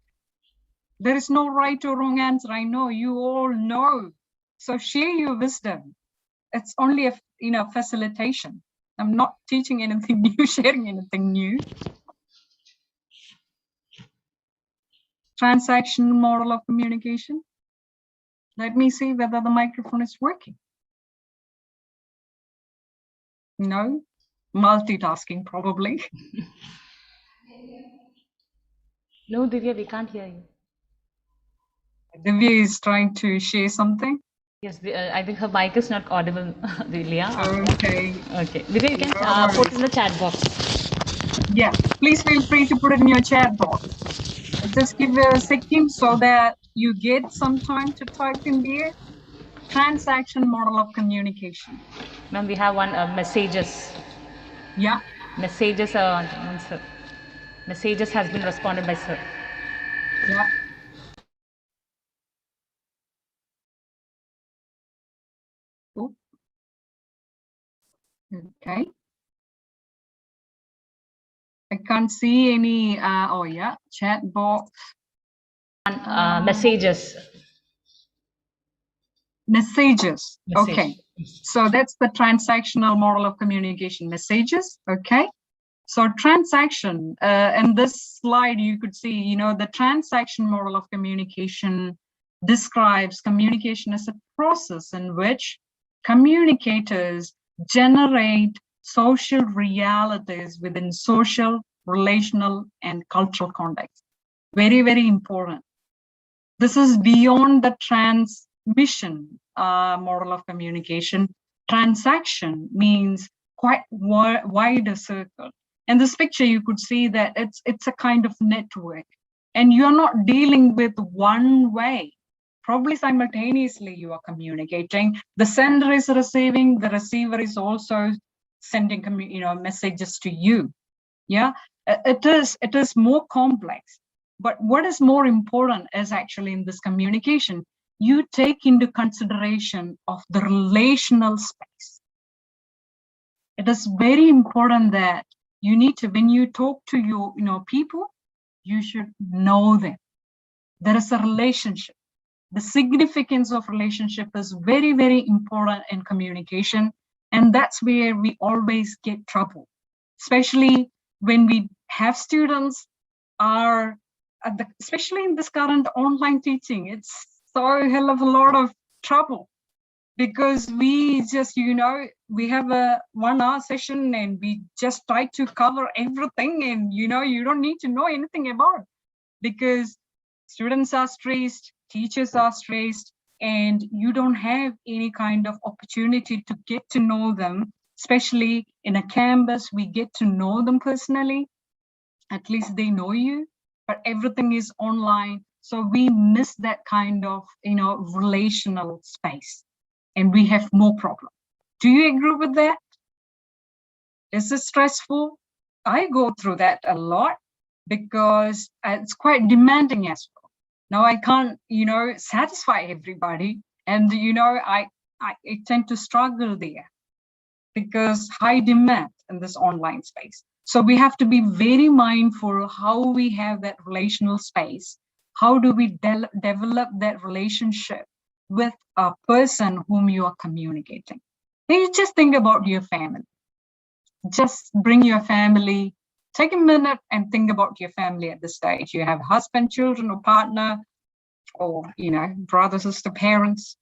There is no right or wrong answer. I know you all know. So share your wisdom. It's only a facilitation. I'm not teaching anything new, sharing anything new. Transaction model of communication. Let me see whether the microphone is working. No? Multitasking, probably. No, Divya, we can't hear you. Divya is trying to share something. Yes, I think her mic is not audible, Lilia. Okay. Okay, Divya, you can No put in worries. the chat box. Yeah, please feel free to put it in your chat box. Just give a second so that you get some time to type in there. Transaction model of communication. Ma'am, we have one messages. Yeah. Messages sir. Messages has been responded by sir. Yeah. Cool. Okay. I can't see any. Oh yeah, chat box. Messages. Messages. Message. Okay. So that's the transactional model of communication. Messages. Okay. So transaction, in this slide, you could see, you know, the transaction model of communication describes communication as a process in which communicators generate social realities within social, relational, and cultural context. Very, very important. This is beyond the transmission model of communication. Transaction means quite wider circle. In this picture, you could see that it's a kind of network, and you're not dealing with one way. Probably simultaneously you are communicating. The sender is receiving, the receiver is also sending messages to you. Yeah, it is more complex. But what is more important is actually in this communication, you take into consideration of the relational space. It is very important that you need to, when you talk to your people, you should know them. There is a relationship. The significance of relationship is very, very important in communication. And that's where we always get trouble, especially when we have students are, especially in this current online teaching, it's so hell of a lot of trouble, because we just, we have a 1 hour session and we just try to cover everything, and you don't need to know anything about it, because students are stressed, teachers are stressed, and you don't have any kind of opportunity to get to know them. Especially in a campus, we get to know them personally. At least they know you, but everything is online. So we miss that kind of, relational space, and we have more problem. Do you agree with that? Is it stressful? I go through that a lot because it's quite demanding as well. Now I can't, satisfy everybody. And, I tend to struggle there because high demand in this online space. So we have to be very mindful how we have that relational space. How do we develop that relationship with a person whom you are communicating? Then you just think about your family. Just bring your family, take a minute and think about your family at this stage. You have husband, children, or partner, or, brother, sister, parents.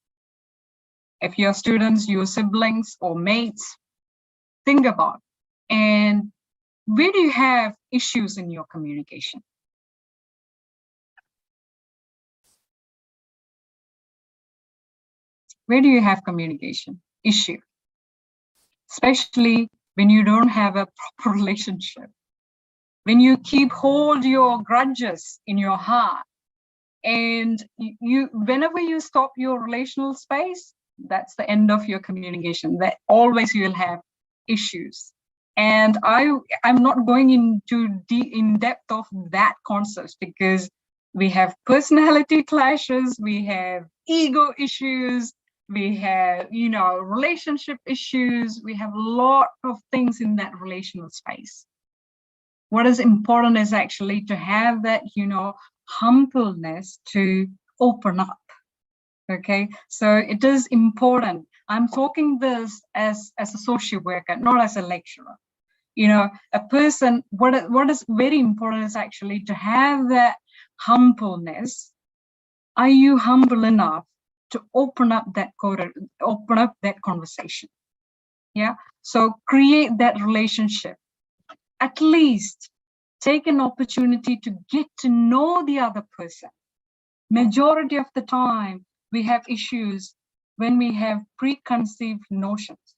If you're students, your siblings or mates, think about. And where do you have issues in your communication? Where do you have communication issue? Especially when you don't have a proper relationship. When you hold your grudges in your heart, and whenever you stop your relational space, that's the end of your communication. That always you will have issues. And I'm not going into in depth of that concept, because we have personality clashes, we have ego issues, we have, relationship issues, we have a lot of things in that relational space. What is important is actually to have that, humbleness to open up. Okay, so it is important. I'm talking this as a social worker, not as a lecturer. A person, what is very important is actually to have that humbleness. Are you humble enough to open up that conversation? Yeah, so create that relationship. At least take an opportunity to get to know the other person. Majority of the time, we have issues when we have preconceived notions,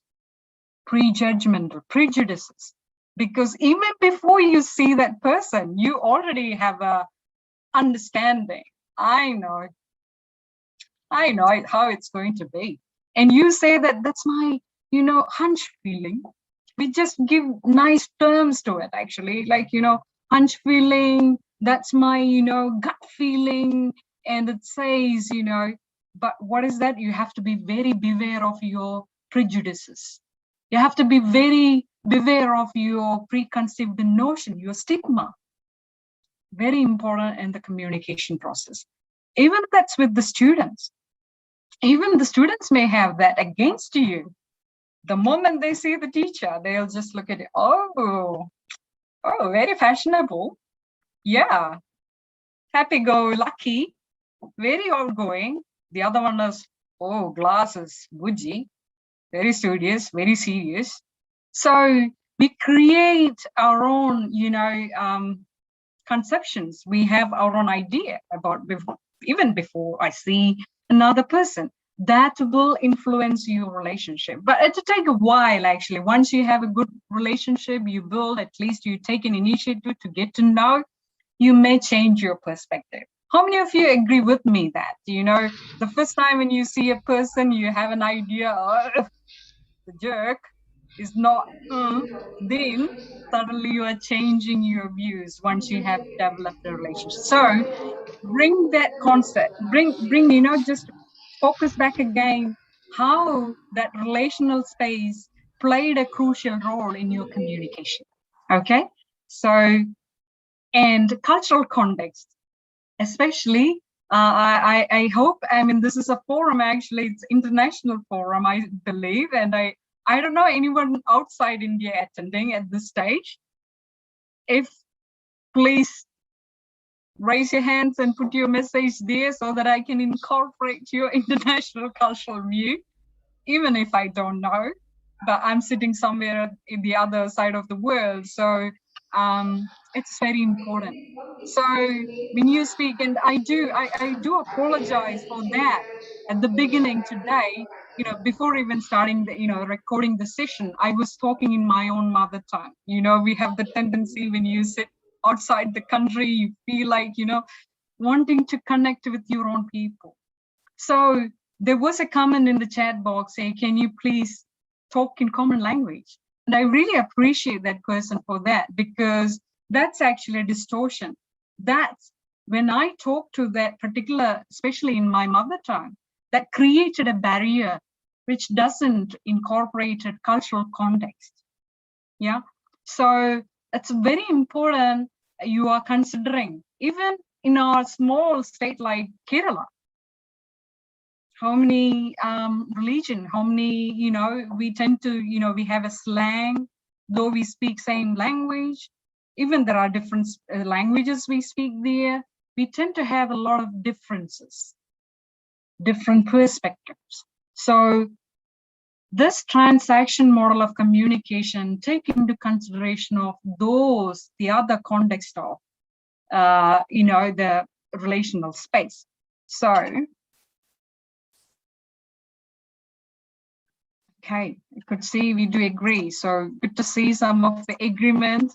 prejudgment or prejudices. Because even before you see that person, you already have a understanding. I know how it's going to be. And you say that that's my, hunch feeling. We just give nice terms to it, actually, like, hunch feeling, that's my, gut feeling. And it says, but what is that? You have to be very beware of your prejudices. You have to be very beware of your preconceived notion, your stigma. Very important in the communication process. Even that's with the students. Even the students may have that against you. The moment they see the teacher, they'll just look at it. Oh, very fashionable. Yeah, happy-go-lucky, very outgoing. The other one is, oh, glasses, bougie, very studious, very serious. So we create our own, conceptions. We have our own idea about even before I see another person. That will influence your relationship. But it'll take a while, actually. Once you have a good relationship, you build, at least you take an initiative to get to know, you may change your perspective. How many of you agree with me that, the first time when you see a person, you have an idea, oh, the jerk is not, then suddenly you are changing your views once you have developed a relationship. So bring that concept, bring, just focus back again, how that relational space played a crucial role in your communication. Okay, so, and cultural context, especially, I hope, this is a forum, actually, it's international forum, I believe, and I don't know anyone outside India attending at this stage. If, please raise your hands and put your message there so that I can incorporate your international cultural view, even if I don't know, but I'm sitting somewhere in the other side of the world. So it's very important. So when you speak, and I do apologize for that at the beginning today, before even starting the, recording the session, I was talking in my own mother tongue. We have the tendency when you sit outside the country, you feel like, wanting to connect with your own people. So there was a comment in the chat box saying, can you please talk in common language? And I really appreciate that person for that, because that's actually a distortion. That's when I talk to that particular, especially in my mother tongue, that created a barrier which doesn't incorporate a cultural context. Yeah. So it's very important you are considering, even in our small state like Kerala, how many religion, how many, we tend to, we have a slang, though we speak same language, even there are different languages we speak there, we tend to have a lot of differences, different perspectives. So this transaction model of communication take into consideration of those, the other context of, the relational space. So, okay, you could see we do agree. So good to see some of the agreement.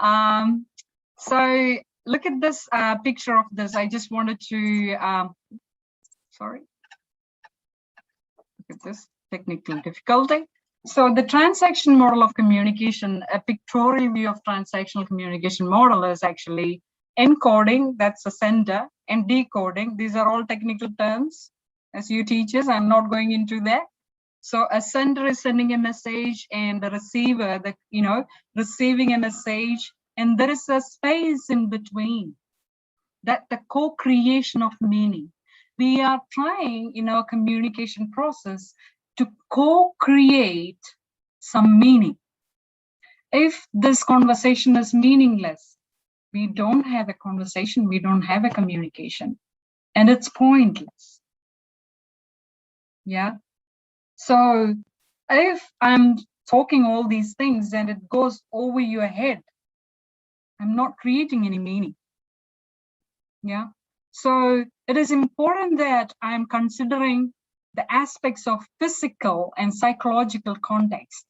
So look at this picture of this. I just wanted to, sorry. Look at this technical difficulty. So the transaction model of communication, a pictorial view of transactional communication model is actually encoding, that's the sender, and decoding. These are all technical terms. As you teachers, I'm not going into that. So a sender is sending a message, and the receiver, receiving a message, and there is a space in between. That the co-creation of meaning. We are trying in our communication process to co-create some meaning. If this conversation is meaningless, we don't have a conversation, we don't have a communication, and it's pointless. Yeah. So if I'm talking all these things and it goes over your head, I'm not creating any meaning. Yeah. So it is important that I'm considering the aspects of physical and psychological context,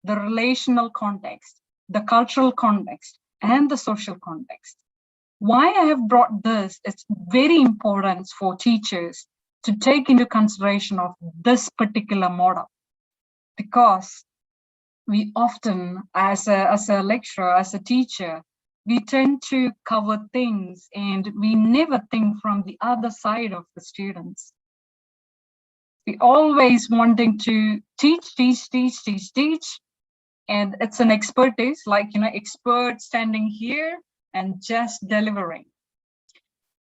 the relational context, the cultural context, and the social context. Why I have brought this, it's very important for teachers to take into consideration of this particular model, because we often, as a lecturer, as a teacher, we tend to cover things and we never think from the other side of the students. We always wanting to teach, and it's an expertise, like, expert standing here and just delivering,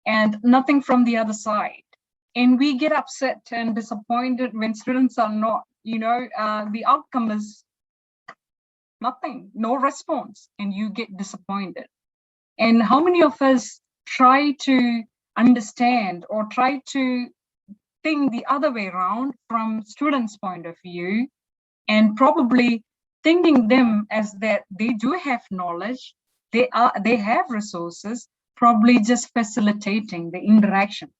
and nothing from the other side. And we get upset and disappointed when students are not, the outcome is nothing, no response, and you get disappointed. And how many of us try to understand or try to think the other way around from students' point of view, and probably thinking them as that they do have knowledge, they have resources, probably just facilitating the interaction.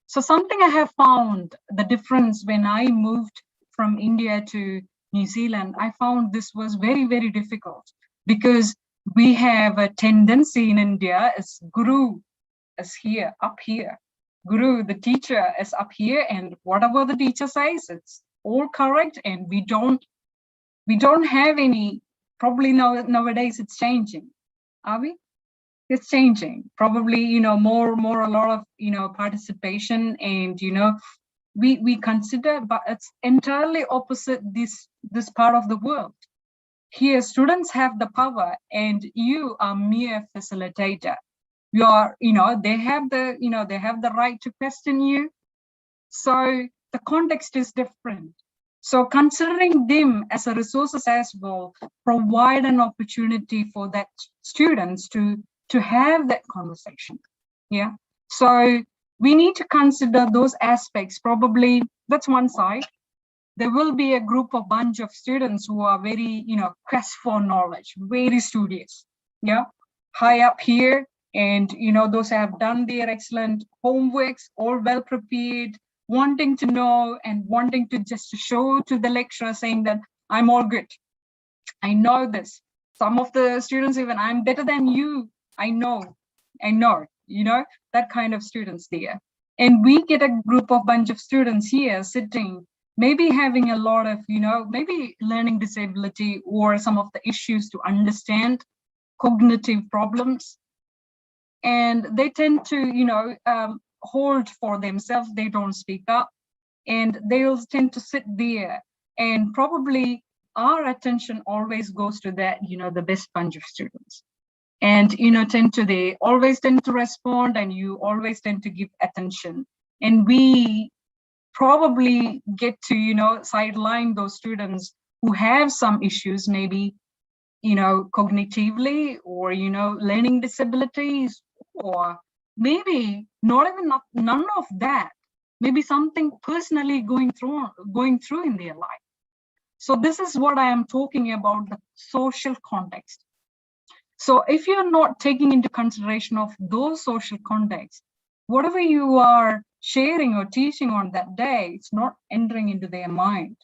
So something I have found the difference when I moved from India to New Zealand, I found this was very, very difficult, because we have a tendency in India as guru is here, up here. Guru, the teacher, is up here, and whatever the teacher says, it's all correct, and we don't have any, probably nowadays it's changing. Are we? It's changing. Probably, more a lot of, participation, and, we consider, but it's entirely opposite this part of the world. Here, students have the power, and you are mere facilitator. You are, they have the right to question you. So the context is different. So considering them as a resources as well, provide an opportunity for that students to have that conversation. Yeah. So we need to consider those aspects. Probably that's one side. There will be a bunch of students who are very, quest for knowledge, very studious. Yeah. High up here. And, those who have done their excellent homeworks, all well prepared, wanting to know and wanting to just show to the lecturer saying that I'm all good. I know this. Some of the students even, I'm better than you. I know, that kind of students there. And we get a bunch of students here sitting, maybe having a lot of, maybe learning disability or some of the issues to understand cognitive problems. And they tend to, hold for themselves. They don't speak up, and they'll tend to sit there, and probably our attention always goes to that, the best bunch of students. And, they always tend to respond, and you always tend to give attention. And we probably get to, sideline those students who have some issues, maybe, cognitively, or, learning disabilities, or maybe none of that, maybe something personally going through in their life. So this is what I am talking about, the social context. So if you're not taking into consideration of those social contexts, whatever you are sharing or teaching on that day, it's not entering into their mind.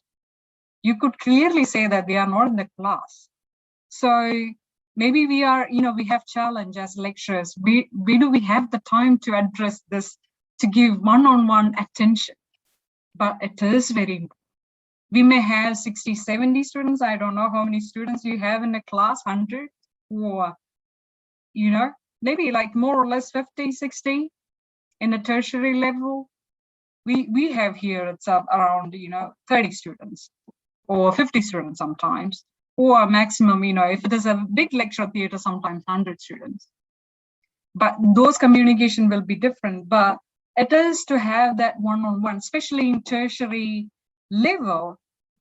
You could clearly say that they are not in the class. So maybe we are, we have challenge as lecturers. We have the time to address this, to give one-on-one attention, but it is very important. We may have 60, 70 students. I don't know how many students you have in a class, 100, or, maybe like more or less 50, 60 in a tertiary level. We have here, it's around, 30 students or 50 students sometimes, or maximum, if it is a big lecture theater, sometimes 100 students. But those communication will be different, but it is to have that one-on-one, especially in tertiary level.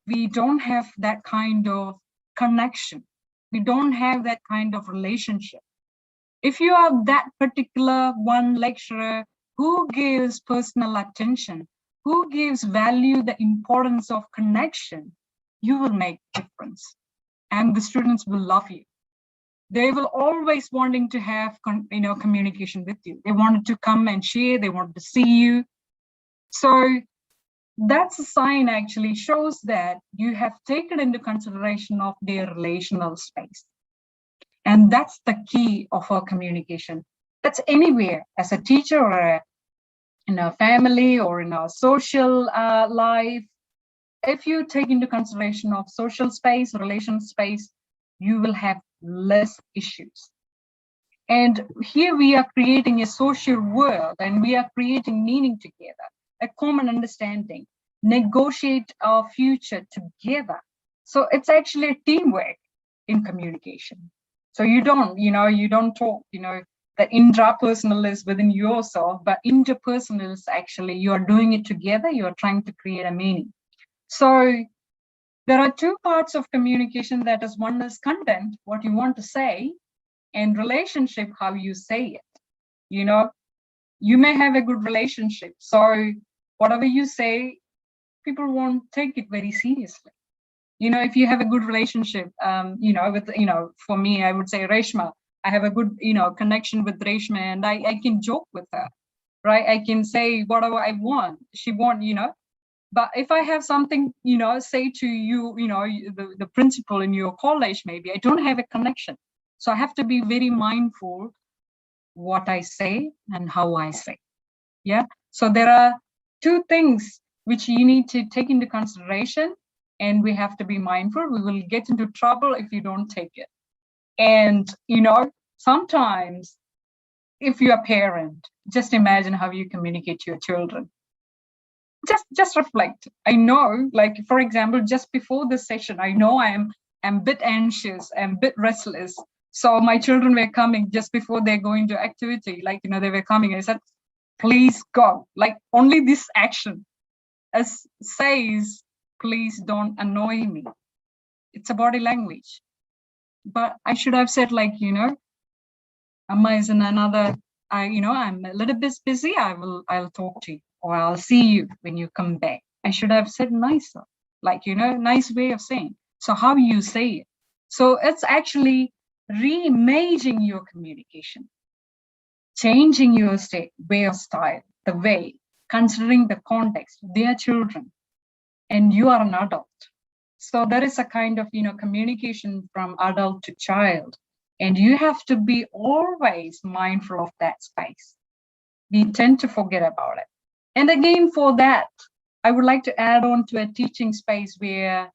We don't have that kind of connection. We don't have that kind of relationship. If you are that particular one lecturer who gives personal attention, who gives value the importance of connection, you will make difference, and the students will love you. they will always wanting to have communication with you. They wanted to come and share, they wanted to see you. So that's a sign, actually shows that you have taken into consideration of their relational space. And that's the key of our communication. That's anywhere, as a teacher or in a family or in our social life. If you take into consideration of social space, relational space, you will have less issues. And here we are creating a social world, and we are creating meaning together, a common understanding, negotiate our future together. So it's actually a teamwork in communication. So you don't talk, that intrapersonal is within yourself, but interpersonal is actually, you are doing it together, you are trying to create a meaning. So there are two parts of communication. That is, one is content, what you want to say, and relationship, how you say it. You may have a good relationship, so whatever you say, people won't take it very seriously. If you have a good relationship, for me, I would say Reshma, I have a good, connection with Reshma, and I can joke with her, right? I can say whatever I want, she won't, but if I have something, say to you, the principal in your college, maybe I don't have a connection. So I have to be very mindful what I say and how I say. Yeah. So there are two things which you need to take into consideration, and we have to be mindful. We will get into trouble if you don't take it. And, sometimes if you're a parent, just imagine how you communicate to your children. Just reflect. I know, like, for example, just before this session, I know I'm a bit anxious, I'm a bit restless. So my children were coming just before they're going to activity, like, they were coming. I said, please go, like, only this action as says, please don't annoy me. It's a body language. But I should have said, like, Amma is in another, I'm a little bit busy. I'll talk to you, or I'll see you when you come back. I should have said nicer, like, nice way of saying. So how you say it. So it's actually reimaging your communication, changing your way of style, the way, considering the context. They are children and you are an adult. So there is a kind of, communication from adult to child, and you have to be always mindful of that space. We tend to forget about it. And again, for that, I would like to add on to a teaching space where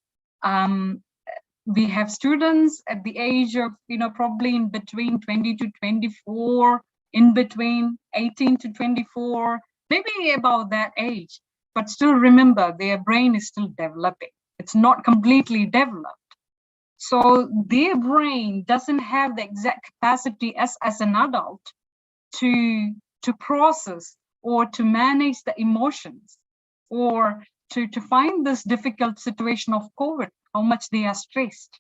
we have students at the age of, probably in between 20 to 24, in between 18 to 24, maybe about that age. But still remember, their brain is still developing. It's not completely developed. So their brain doesn't have the exact capacity as an adult to process or to manage the emotions, or to find this difficult situation of COVID, how much they are stressed.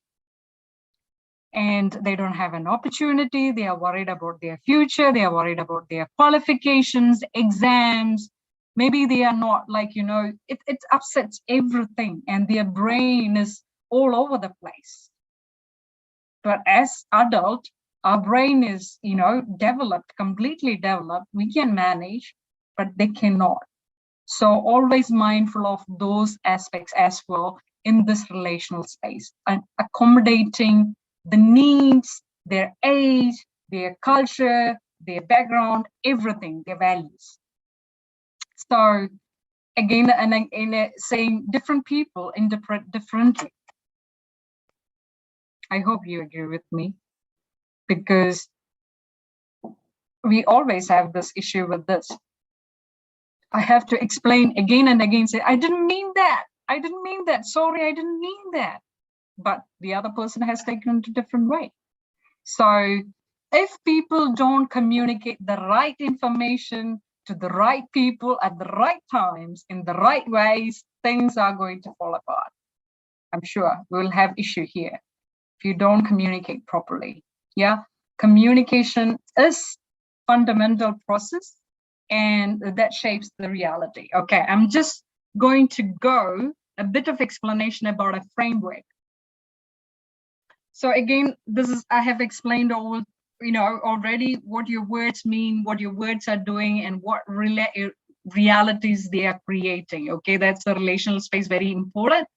And they don't have an opportunity. They are worried about their future. They are worried about their qualifications, exams. Maybe they are not, like, it upsets everything, and their brain is all over the place. But as adult, our brain is, developed, completely developed. We can manage, but they cannot. So always mindful of those aspects as well in this relational space, and accommodating the needs, their age, their culture, their background, everything, their values. So again, and saying different people interpret differently. I hope you agree with me, because we always have this issue with this. I have to explain again and again, say, I didn't mean that. I didn't mean that. Sorry, I didn't mean that. But the other person has taken it a different way. So if people don't communicate the right information to the right people at the right times, in the right ways, things are going to fall apart. I'm sure we'll have issue here if you don't communicate properly. Yeah, communication is fundamental process, and that shapes the reality. Okay, I'm just going to go a bit of explanation about a framework. So again, I have explained all, already what your words mean, what your words are doing, and what realities they are creating. Okay, that's the relational space, very important.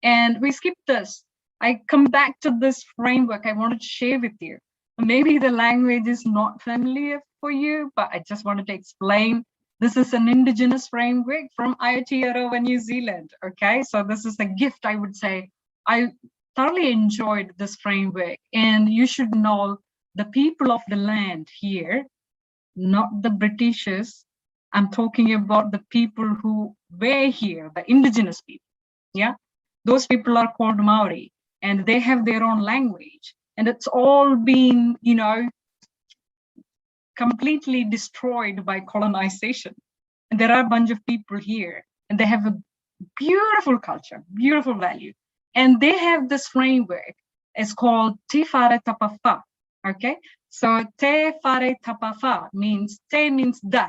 And we skip this. I come back to this framework I wanted to share with you. Maybe the language is not familiar for you, but I just wanted to explain. This is an indigenous framework from Aotearoa, New Zealand. Okay, so this is a gift, I would say. I thoroughly enjoyed this framework, and you should know the people of the land here, not the Britishers. I'm talking about the people who were here, the indigenous people. Yeah, those people are called Maori, and they have their own language, and it's all been, completely destroyed by colonization. And there are a bunch of people here, and they have a beautiful culture, beautiful value. And they have this framework. It's called Te Whare Tapawha. Okay, so Te Whare Tapawha means, Te means the,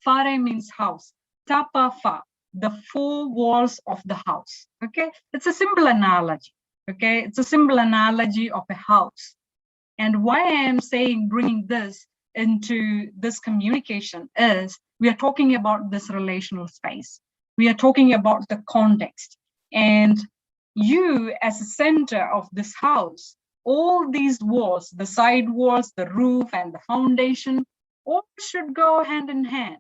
Whare means house, Tapawha, the four walls of the house. Okay, it's a simple analogy. Okay, it's a simple analogy of a house. And why I am saying bringing this into this communication is we are talking about this relational space. We are talking about the context. And you as a center of this house, all these walls, the side walls, the roof and the foundation, all should go hand in hand.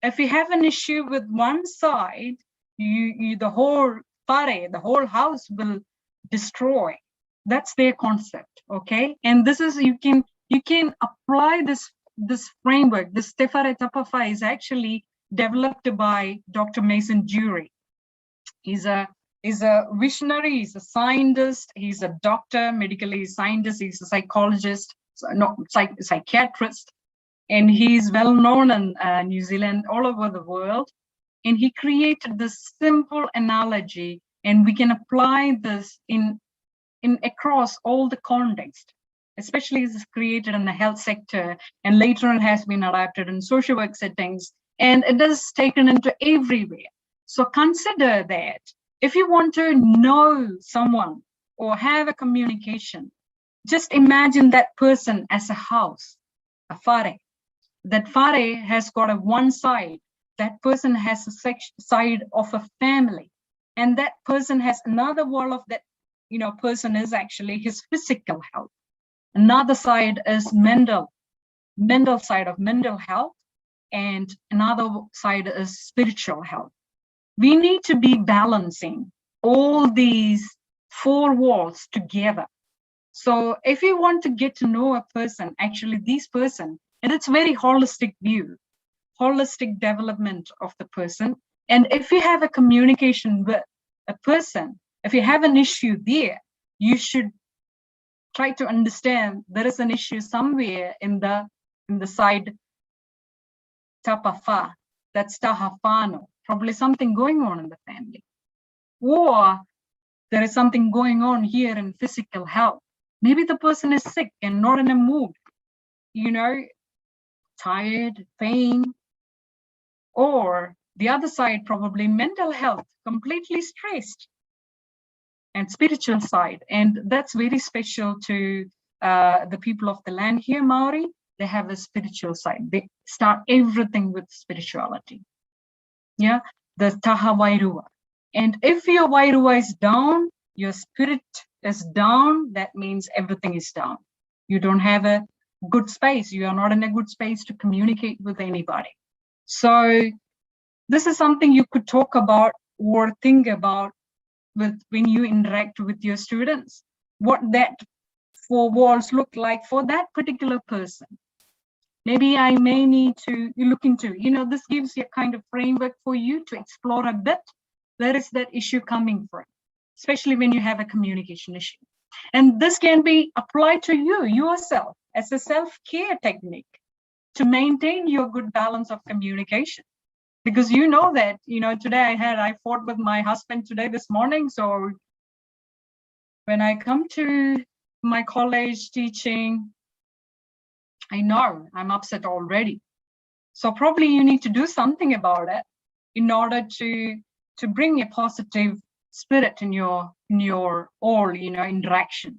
If you have an issue with one side, the whole whare, the whole house will destroy. That's their concept, okay? And this is, you can apply this framework. This Te Whare Tapawha is actually developed by Dr. Mason Dury. He's a visionary, he's a scientist, he's a doctor, medically scientist, he's a psychologist, psychiatrist, and he's well known in New Zealand, all over the world. And he created this simple analogy, and we can apply this in across all the context, especially as it's created in the health sector, and later on has been adapted in social work settings, and it is taken into everywhere. So consider that if you want to know someone or have a communication, just imagine that person as a house, a whare. That whare has got a one side. That person has a side of a family, and that person has another wall of that person is actually his physical health. Another side is mental side of mental health, and another side is spiritual health. We need to be balancing all these four walls together. So if you want to get to know a person, actually this person, and it's very holistic view, holistic development of the person. And if you have a communication with a person, if you have an issue there, you should try to understand there is an issue somewhere in the side Tapawha, that's tahawhano, probably something going on in the family. Or there is something going on here in physical health. Maybe the person is sick and not in a mood, tired, pain. Or the other side, probably mental health, completely stressed, and spiritual side. And that's very special to the people of the land here, Maori. They have a spiritual side. They start everything with spirituality. Yeah, the taha wairua. And if your wairua is down, your spirit is down, that means everything is down. You don't have a good space. You are not in a good space to communicate with anybody. So this is something you could talk about or think about when you interact with your students, what that four walls look like for that particular person. Maybe I may need to look into, this gives you a kind of framework for you to explore a bit. Where is that issue coming from? Especially when you have a communication issue. And this can be applied to you, yourself, as a self-care technique to maintain your good balance of communication. Because that, today I fought with my husband today, this morning. So when I come to my college teaching, I know I'm upset already. So probably you need to do something about it in order to bring a positive spirit in your all, interactions.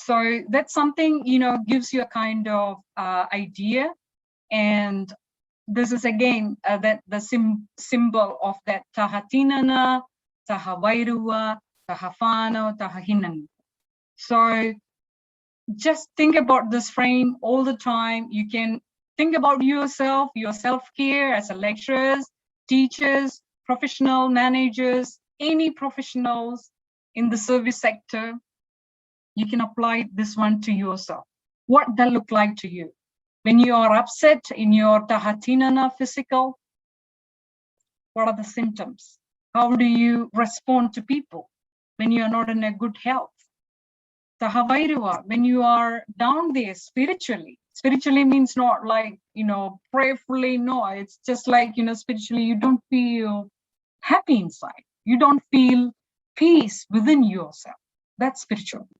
So that's something, gives you a kind of idea. And this is again that the symbol of that tahatinana, tahawairua, tahafano, tahahinan. So just think about this frame all the time. You can think about yourself, your self-care as a lecturers, teachers, professional managers, any professionals in the service sector. You can apply this one to yourself. What that look like to you? When you are upset in your tahatinana physical, what are the symptoms? How do you respond to people when you are not in a good health? Tahavairua, when you are down there spiritually. Spiritually means not like, prayerfully, no, it's just like, spiritually, you don't feel happy inside. You don't feel peace within yourself. That's spirituality.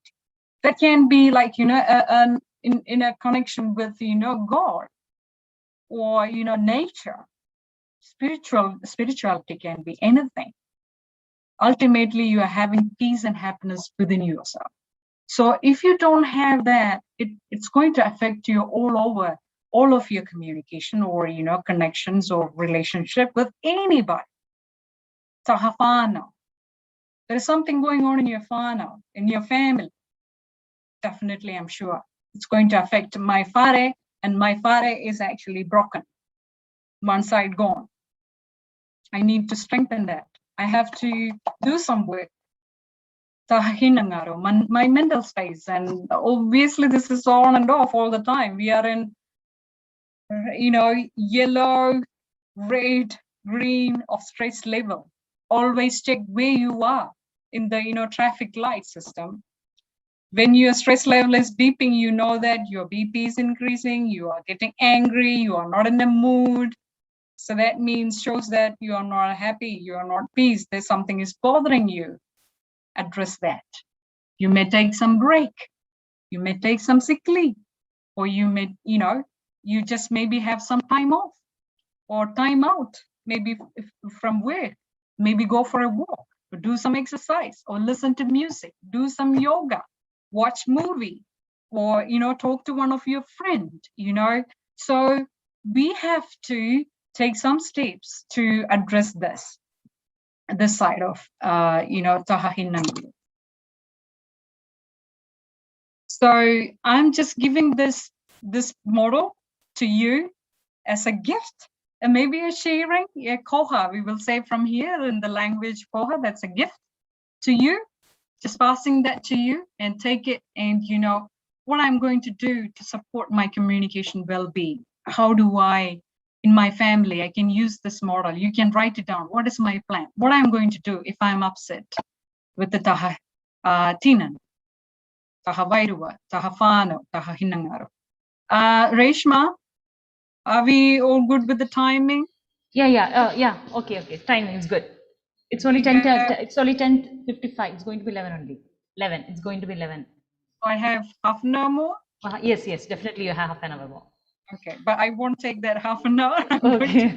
That can be like, in a connection with, God or, nature. Spirituality can be anything. Ultimately, you are having peace and happiness within yourself. So if you don't have that, it's going to affect you all over, all of your communication or, connections or relationship with anybody. Tahafano. There is something going on in your whānau, in your family. Definitely, I'm sure. It's going to affect my whare, and my whare is actually broken. One side gone. I need to strengthen that. I have to do some work. My mental space, and obviously this is on and off all the time. We are in, yellow, red, green of stress level. Always check where you are in the, traffic light system. When your stress level is beeping, you know that your BP is increasing, you are getting angry, you are not in the mood. So that shows that you are not happy, you are not peace, there's something is bothering you. Address that. You may take some break, you may take some sick leave, or you may, you just maybe have some time off or time out, maybe from work, maybe go for a walk, or do some exercise, or listen to music, do some yoga, watch movie, or, talk to one of your friends, So we have to take some steps to address this side of, tahahinangu. So I'm just giving this model to you as a gift, and maybe a sharing, koha, we will say from here in the language koha, that's a gift to you, just passing that to you, and take it, and what I'm going to do to support my communication well-being. How do I, in my family, I can use this model. You can write it down. What is my plan? What I'm going to do if I'm upset with the tinan, tahawairua, tahafano, tahahinangaru. Reshma, are we all good with the timing? Yeah. Okay. Timing is good. It's only 10:55. It's going to be 11 only. 11. It's going to be 11. I have half an hour more. Yes. Definitely, you have half an hour more. Okay, but I won't take that half an hour. Okay.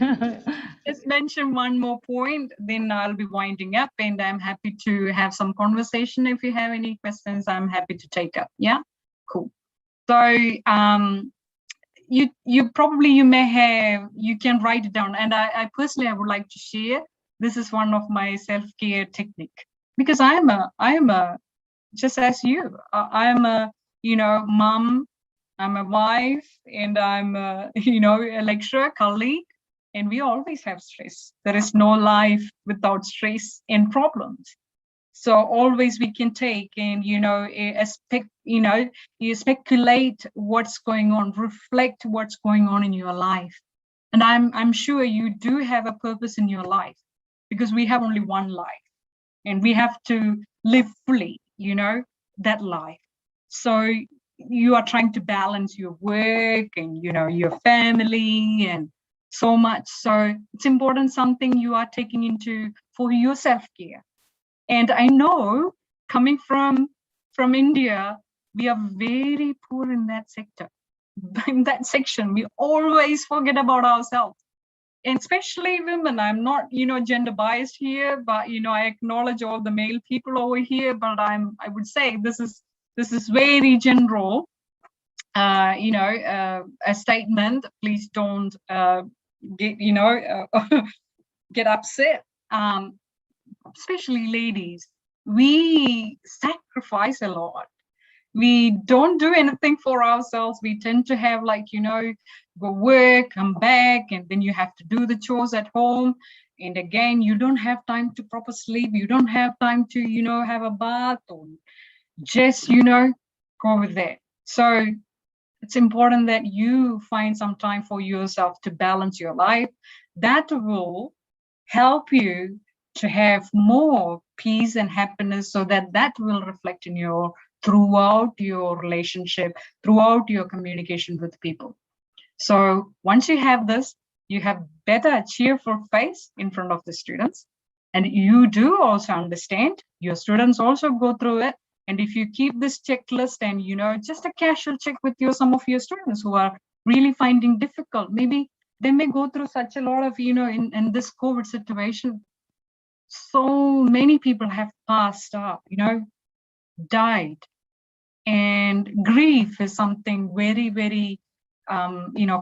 Just mention one more point, then I'll be winding up, and I'm happy to have some conversation. If you have any questions, I'm happy to take up. Yeah, cool. So you can write it down, and I personally, I would like to share. This is one of my self-care technique, because I am a just as you. I am a mom. I'm a wife, and I'm a, a lecturer, colleague, and we always have stress. There is no life without stress and problems. So always we can take and, you speculate what's going on, reflect what's going on in your life. And I'm sure you do have a purpose in your life, because we have only one life, and we have to live fully, that life. So you are trying to balance your work and, your family and so much. So it's important, something you are taking into for your self-care. And I know, coming from India, we are very poor in that sector. In that section, we always forget about ourselves. And especially women. I'm not, gender biased here, but, I acknowledge all the male people over here, but I would say this is This is very general, a statement. Please don't get, get upset. Especially ladies, we sacrifice a lot. We don't do anything for ourselves. We tend to have go work, come back, and then you have to do the chores at home. And again, you don't have time to proper sleep. You don't have time to, have a bath or just, go with that. So it's important that you find some time for yourself to balance your life. That will help you to have more peace and happiness, so that will reflect in throughout your relationship, throughout your communication with people. So once you have this, you have better cheerful face in front of the students. And you do also understand your students also go through it. And if you keep this checklist and, just a casual check with some of your students who are really finding difficult, maybe they may go through such a lot of, in this COVID situation, so many people have passed up, died. And grief is something very, very,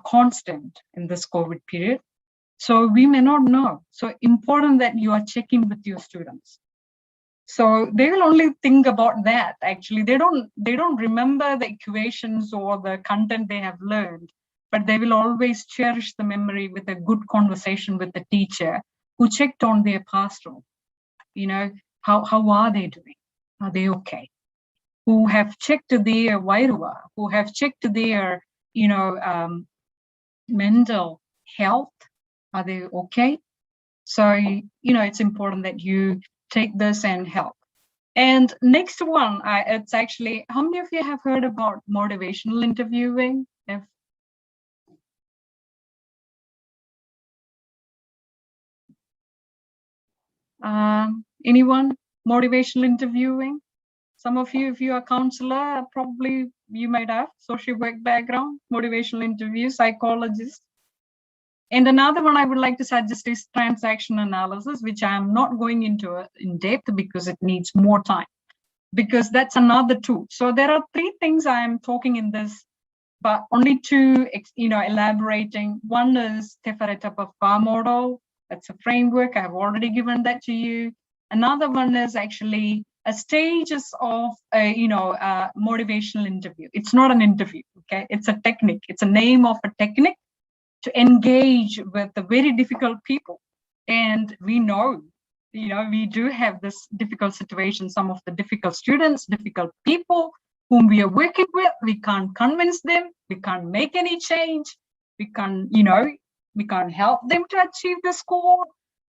constant in this COVID period. So we may not know. So important that you are checking with your students. So they will only think about that. Actually, they don't remember the equations or the content they have learned, but they will always cherish the memory with a good conversation with the teacher who checked on their pastoral. How are they doing? Are they okay? Who have checked their wairua, who have checked their, mental health. Are they okay? So, it's important that you take this and help. And next one, it's actually, how many of you have heard about motivational interviewing? Anyone? Motivational interviewing? Some of you, if you are a counselor, probably you might have social work background, motivational interview, psychologist. And another one I would like to suggest is transaction analysis, which I am not going into in depth because it needs more time, because that's another tool. So there are 3 things I am talking in this, but only 2, elaborating. One is Tefereta Papa model. That's a framework. I have already given that to you. Another one is actually a stages of motivational interview. It's not an interview, okay? It's a technique. It's a name of a technique to engage with the very difficult people. And we know, we do have this difficult situation, some of the difficult students, difficult people whom we are working with. We can't convince them. We can't make any change. We can't, we can't help them to achieve the score.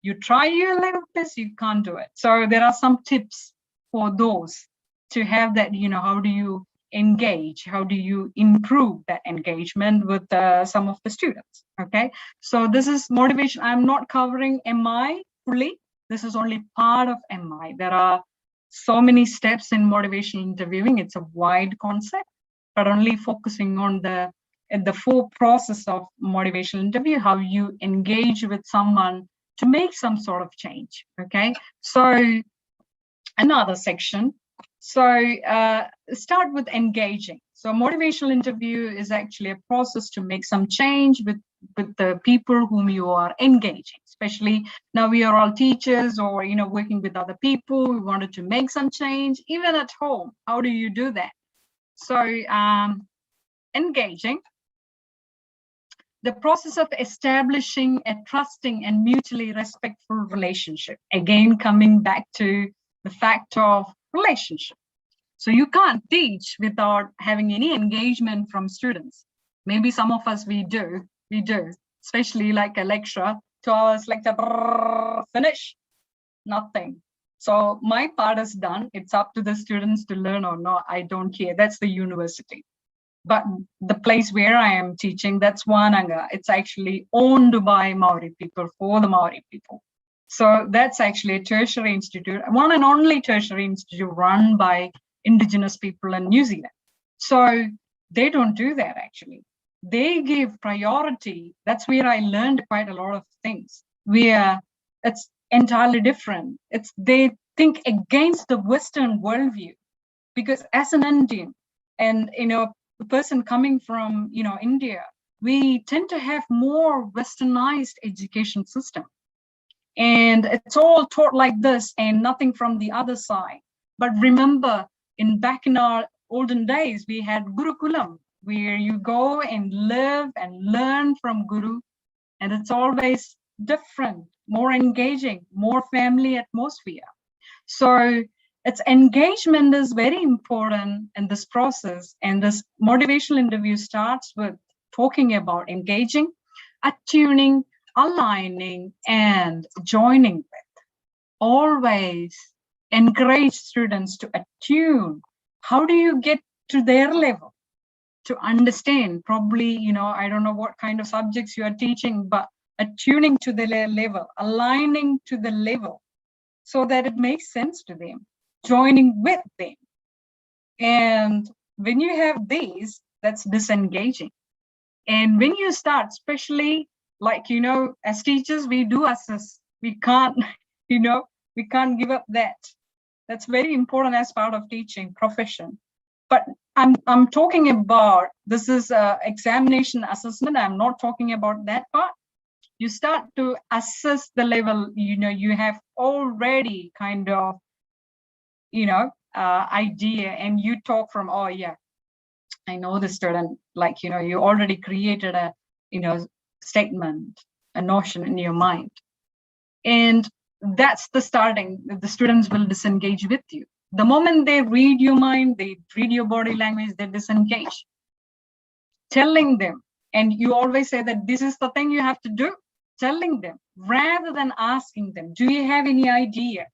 You try your level best, you can't do it. So there are some tips for those to have that, how do you engage? How do you improve that engagement with some of the students? Okay, so this is motivation. I'm not covering MI fully. This is only part of MI. There are so many steps in motivational interviewing. It's a wide concept, but only focusing on the full process of motivational interview, how you engage with someone to make some sort of change. Okay, so another section. So start with engaging. So motivational interview is actually a process to make some change with the people whom you are engaging, especially now we are all teachers or, working with other people. We wanted to make some change, even at home. How do you do that? So engaging, the process of establishing a trusting and mutually respectful relationship. Again, coming back to the fact of relationship. So you can't teach without having any engagement from students. Maybe some of us, we do, especially like a lecturer, 2 hours lecture, finish, nothing. So my part is done. It's up to the students to learn or not. I don't care. That's the university. But the place where I am teaching, that's Wananga. It's actually owned by Maori people, for the Maori people. So that's actually a tertiary institute, one and only tertiary institute run by Indigenous people in New Zealand. So they don't do that actually. They give priority. That's where I learned quite a lot of things, where it's entirely different. They think against the Western worldview. because as an Indian and, a person coming from, India, we tend to have more westernized education system. And it's all taught like this and nothing from the other side. But remember, back in our olden days, we had Gurukulam, where you go and live and learn from Guru. And it's always different, more engaging, more family atmosphere. So its engagement is very important in this process. And this motivational interview starts with talking about engaging, attuning, aligning, and joining with. Always encourage students to attune. How do you get to their level? To understand, probably, I don't know what kind of subjects you are teaching, but attuning to the level, aligning to the level so that it makes sense to them, joining with them. And when you have these, that's disengaging. And when you start, especially like, as teachers, we do assess. We can't, we can't give up that. That's very important as part of teaching profession. But I'm talking about, this is examination assessment. I'm not talking about that part. You start to assess the level, you have already kind of, idea, and you talk from, oh yeah, I know the student, like, you already created a, statement, a notion in your mind. And that's the starting. The students will disengage with you. The moment they read your mind, they read your body language, they disengage. Telling them, and you always say that this is the thing you have to do, telling them, rather than asking them, do you have any idea?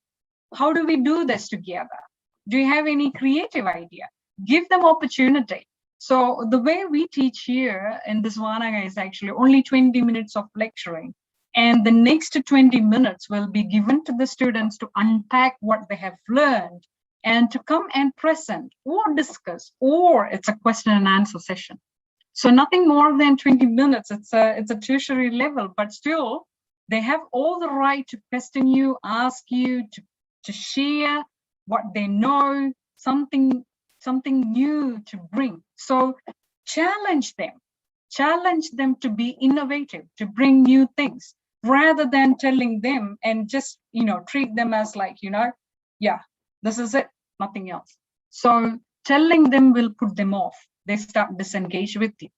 How do we do this together? Do you have any creative idea? Give them opportunity. So the way we teach here in this Vanaga is actually only 20 minutes of lecturing. And the next 20 minutes will be given to the students to unpack what they have learned and to come and present or discuss, or it's a question and answer session. So nothing more than 20 minutes. It's a tertiary level, but still they have all the right to question you, ask you to share what they know, something new to bring. So challenge them to be innovative, to bring new things, rather than telling them and just, treat them as like, yeah, this is it, nothing else. So telling them will put them off. They start disengage with you.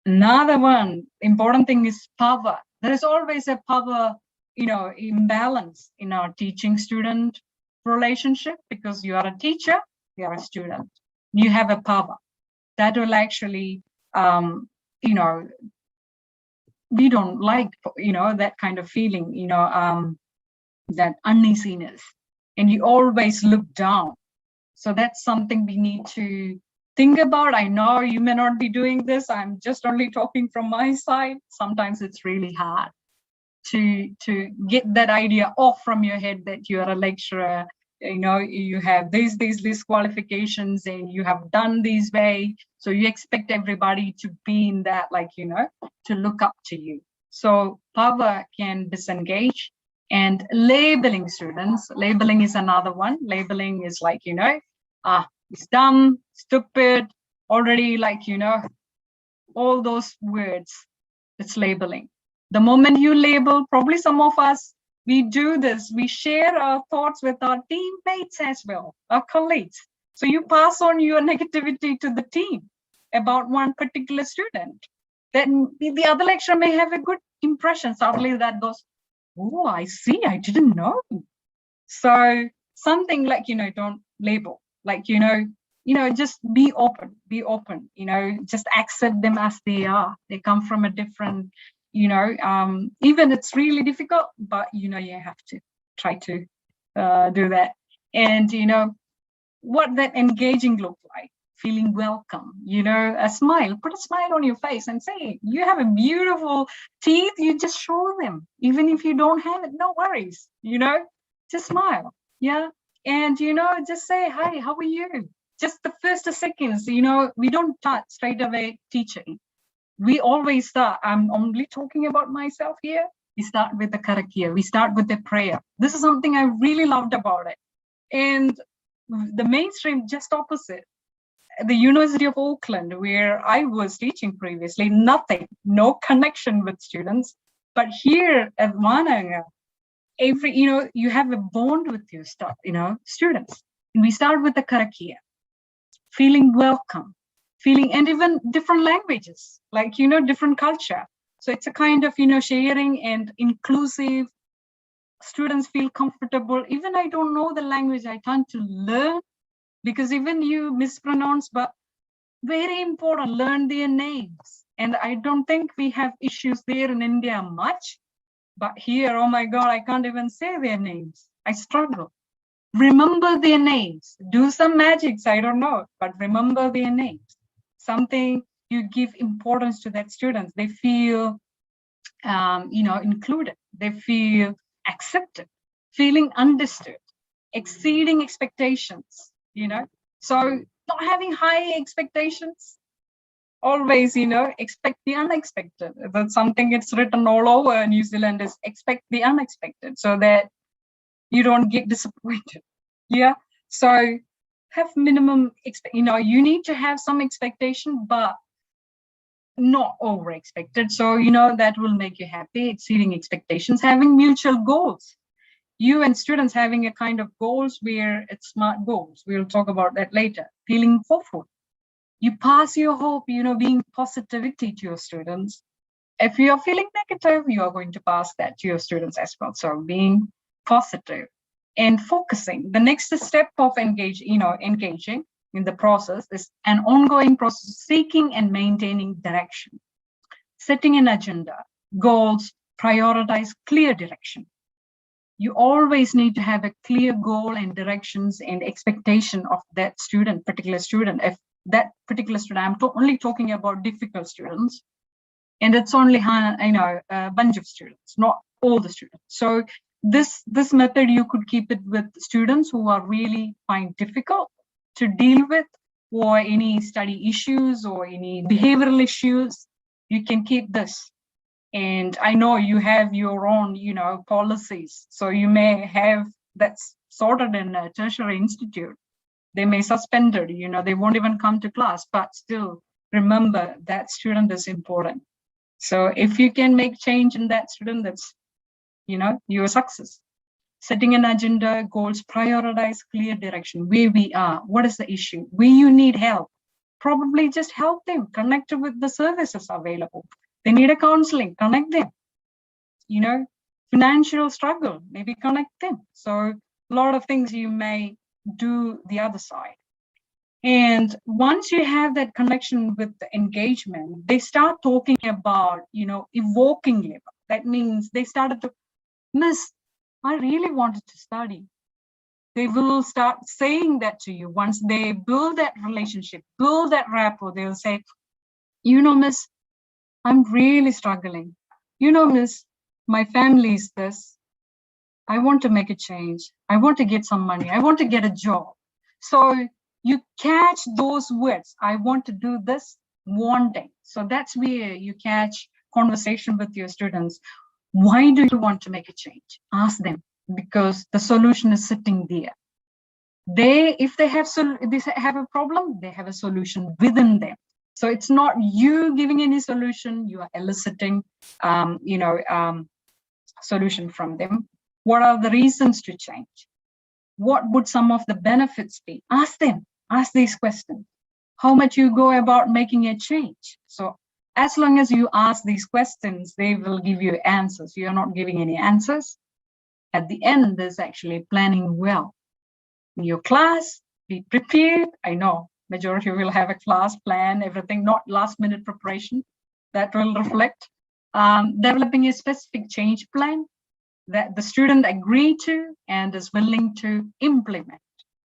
Another one important thing is power. There is always a power, imbalance in our teaching student relationship, because you are a teacher, you are a student, you have a power that will actually, we don't like, that kind of feeling, that uneasiness, and you always look down. So that's something we need to think about. I know you may not be doing this. I'm just only talking from my side. Sometimes it's really hard to get that idea off from your head that you are a lecturer, you have these qualifications and you have done this way. So you expect everybody to be in that, like, to look up to you. So power can disengage. And labeling students, labeling is another one. Labeling is like, it's dumb, stupid, already, like, all those words. It's labeling. The moment you label, probably some of us, we do this, we share our thoughts with our teammates as well, our colleagues. So you pass on your negativity to the team about one particular student. Then the other lecturer may have a good impression. Suddenly that goes, oh, I see, I didn't know. So something like, don't label, like, just be open, just accept them as they are. They come from a different, even it's really difficult, but, you have to try to do that. And, what that engaging look like, feeling welcome, a smile, put a smile on your face and say, you have a beautiful teeth, you just show them. Even if you don't have it, no worries, just smile. Yeah. And, just say, hi, how are you? Just the first seconds, we don't start straight away teaching. We always start, I'm only talking about myself here. We start with the karakia. We start with the prayer. This is something I really loved about it. And the mainstream just opposite. The University of Auckland, where I was teaching previously, nothing, no connection with students. But here at Mananga, you have a bond with your students. And we start with the karakia, feeling welcome, and even different languages, like, different culture. So it's a kind of, sharing and inclusive. Students feel comfortable. Even I don't know the language, I tend to learn, because even you mispronounce, but very important, learn their names. And I don't think we have issues there in India much, but here, oh my God, I can't even say their names. I struggle. Remember their names, do some magics, I don't know, but remember their names. Something you give importance to that students. They feel, included. They feel accepted, feeling understood, exceeding expectations, So not having high expectations, always, expect the unexpected. That's something it's written all over New Zealand, is expect the unexpected, so that you don't get disappointed. Yeah. So have minimum, you need to have some expectation, but not over expected. So, that will make you happy, exceeding expectations, having mutual goals. You and students having a kind of goals where it's smart goals. We'll talk about that later. Feeling hopeful. You pass your hope, being positivity to your students. If you are feeling negative, you are going to pass that to your students as well. So being positive and focusing. The next step of engaging in the process is an ongoing process, seeking and maintaining direction, setting an agenda, goals, prioritize, clear direction. You always need to have a clear goal and directions and expectation of that particular student. If that particular student, I'm only talking about difficult students, and it's only a bunch of students, not all the students. So this method, you could keep it with students who are really find difficult to deal with, or any study issues or any behavioral issues. You can keep this. And I know you have your own, policies. So you may have that's sorted in a tertiary institute. They may suspend it, they won't even come to class, but still remember that student is important. So if you can make change in that student, that's, your success. Setting an agenda, goals, prioritize, clear direction, where we are, what is the issue, where you need help. Probably just help them, connect with the services available. They need a counseling, connect them. Financial struggle, maybe connect them. So a lot of things you may do the other side. And once you have that connection with the engagement, they start talking about, evoking labor. That means they started to, Miss, I really wanted to study. They will start saying that to you. Once they build that relationship, build that rapport, they'll say, Miss, I'm really struggling. Miss, my family is this. I want to make a change. I want to get some money. I want to get a job. So you catch those words. I want to do this one day. So that's where you catch conversation with your students. Why do you want to make a change? Ask them, because the solution is sitting there. If they have a problem, they have a solution within them. So it's not you giving any solution, you are eliciting, solution from them. What are the reasons to change? What would some of the benefits be? Ask them, ask these questions. How much you go about making a change? So as long as you ask these questions, they will give you answers. You are not giving any answers. At the end, there's actually planning well. In your class, be prepared. I know majority will have a class plan, everything, not last minute preparation. That will reflect. Developing a specific change plan that the student agree to and is willing to implement.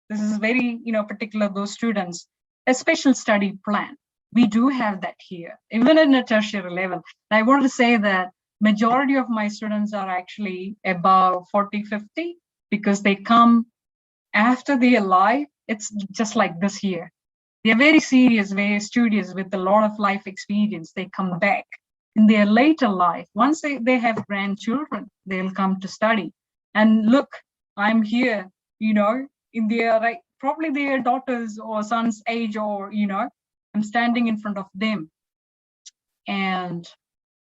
This is very, particular, those students, a special study plan. We do have that here, even in a tertiary level. And I want to say that majority of my students are actually above 40, 50, because they come after their life. It's just like this year. They're very serious, very studious, with a lot of life experience. They come back in their later life. Once they have grandchildren, they'll come to study. And look, I'm here, in their probably their daughters or son's age, or, I'm standing in front of them and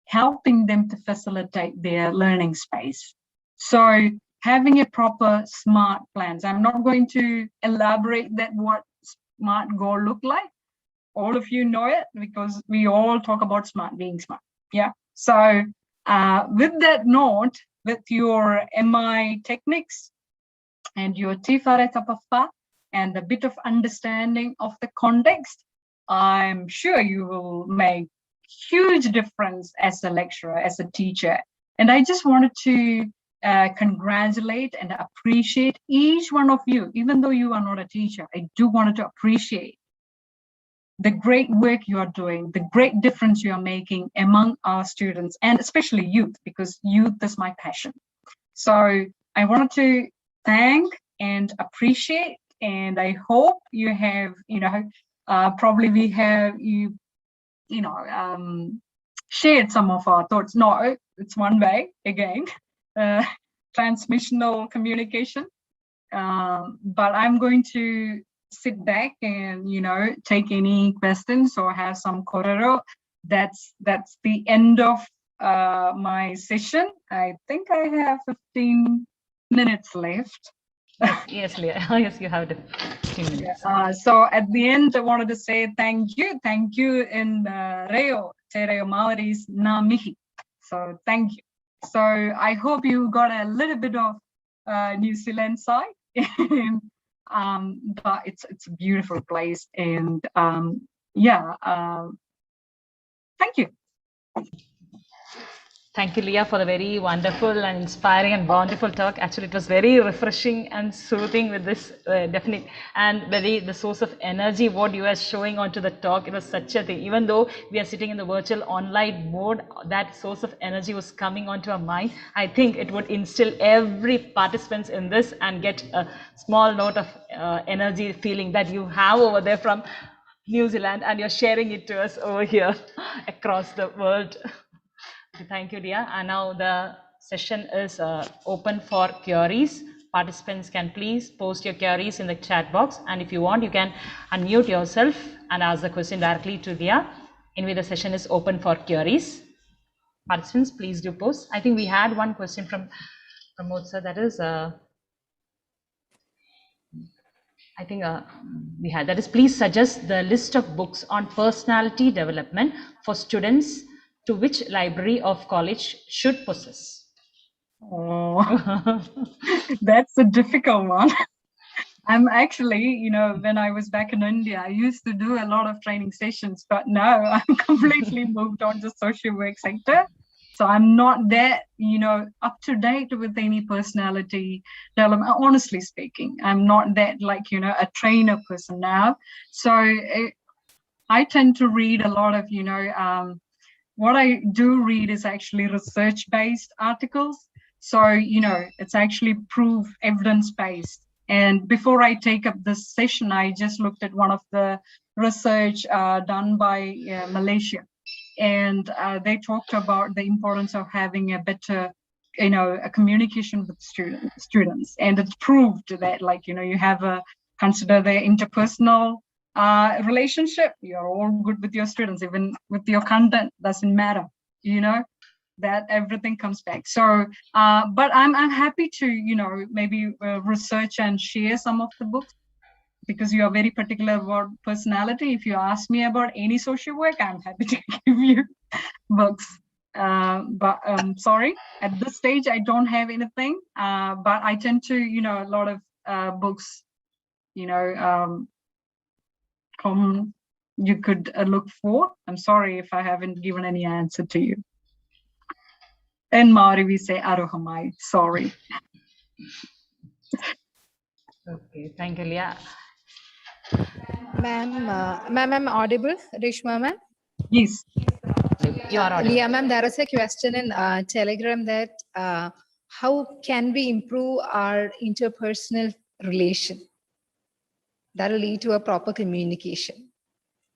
helping them to facilitate their learning space. So having a proper SMART plans. I'm not going to elaborate that what SMART goal look like. All of you know it because we all talk about SMART, being smart. Yeah. So with that note, with your MI techniques and your Tifare Tapapa and a bit of understanding of the context, I'm sure you will make huge difference as a lecturer, as a teacher. And I just wanted to congratulate and appreciate each one of you, even though you are not a teacher. I do want to appreciate the great work you are doing, the great difference you are making among our students, and especially youth, because youth is my passion. So I wanted to thank and appreciate, and I hope you have, probably we have shared some of our thoughts. No, it's one way again, transmissional communication. But I'm going to sit back and, take any questions or have some korero. That's the end of my session. I think I have 15 minutes left. Yes, Leah. Yes, you have 15 minutes. So at the end, I wanted to say thank you in Reo, Te Reo Maoris na mihi. So thank you. So I hope you got a little bit of New Zealand side. But it's a beautiful place, and thank you. Thank you, Leah, for the very wonderful and inspiring and wonderful talk. Actually, it was very refreshing and soothing with this definite and the source of energy what you are showing onto the talk. It was such a thing. Even though we are sitting in the virtual online mode, that source of energy was coming onto our mind. I think it would instill every participant in this and get a small note of energy feeling that you have over there from New Zealand, and you're sharing it to us over here across the world. Thank you, Dia. And now the session is open for queries. Participants can please post your queries in the chat box. And if you want, you can unmute yourself and ask the question directly to Dia. Anyway, the session is open for queries. Participants, please do post. I think we had one question from Motsa. That is, I think we had. That is, please suggest the list of books on personality development for students to which library of college should possess. Oh, that's a difficult one. I'm actually, when I was back in India, I used to do a lot of training sessions, but now I'm completely moved on to social work sector. So I'm not that, up to date with any personality development. Honestly speaking, I'm not that a trainer person now. So I tend to read a lot of, what I do read is actually research-based articles. So, it's actually proof evidence-based. And before I take up this session, I just looked at one of the research done by Malaysia. And they talked about the importance of having a better, a communication with students. And it's proved that, you have consider their interpersonal relationship. You're all good with your students, even with your content, doesn't matter, that everything comes back. So but I'm happy to maybe research and share some of the books, because you are very particular about personality. If you ask me about any social work, I'm happy to give you books. But sorry, at this stage I don't have anything, but I tend to a lot of books you could look for. I'm sorry if I haven't given any answer to you. In Maori we say aroha mai, sorry. Okay, thank you, Leah. Ma'am, I'm audible, Rishma ma'am? Yes. You are audible. Leah ma'am, there is a question in Telegram that how can we improve our interpersonal relation that will lead to a proper communication?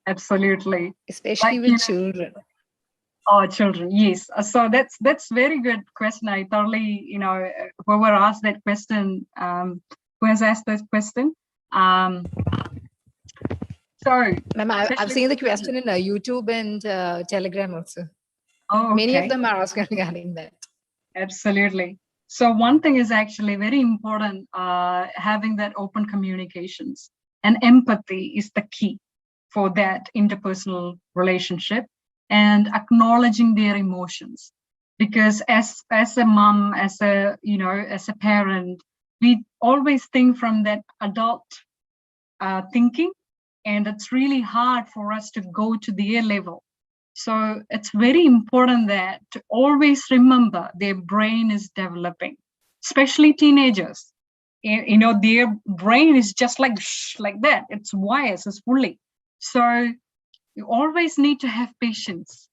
Absolutely. Especially with children. Oh, children, yes. So that's very good question. I thoroughly, whoever asked that question, who has asked that question, So, Ma'am, I've seen the question in YouTube and Telegram also. Oh, okay. Many of them are asking regarding that. Absolutely. So one thing is actually very important, having that open communications, and empathy is the key for that interpersonal relationship, and acknowledging their emotions. Because as a mom, as a parent, we always think from that adult thinking, and it's really hard for us to go to their level. So it's very important that to always remember their brain is developing, especially teenagers. Their brain is just like that. It's wires, it's fully. So you always need to have patience,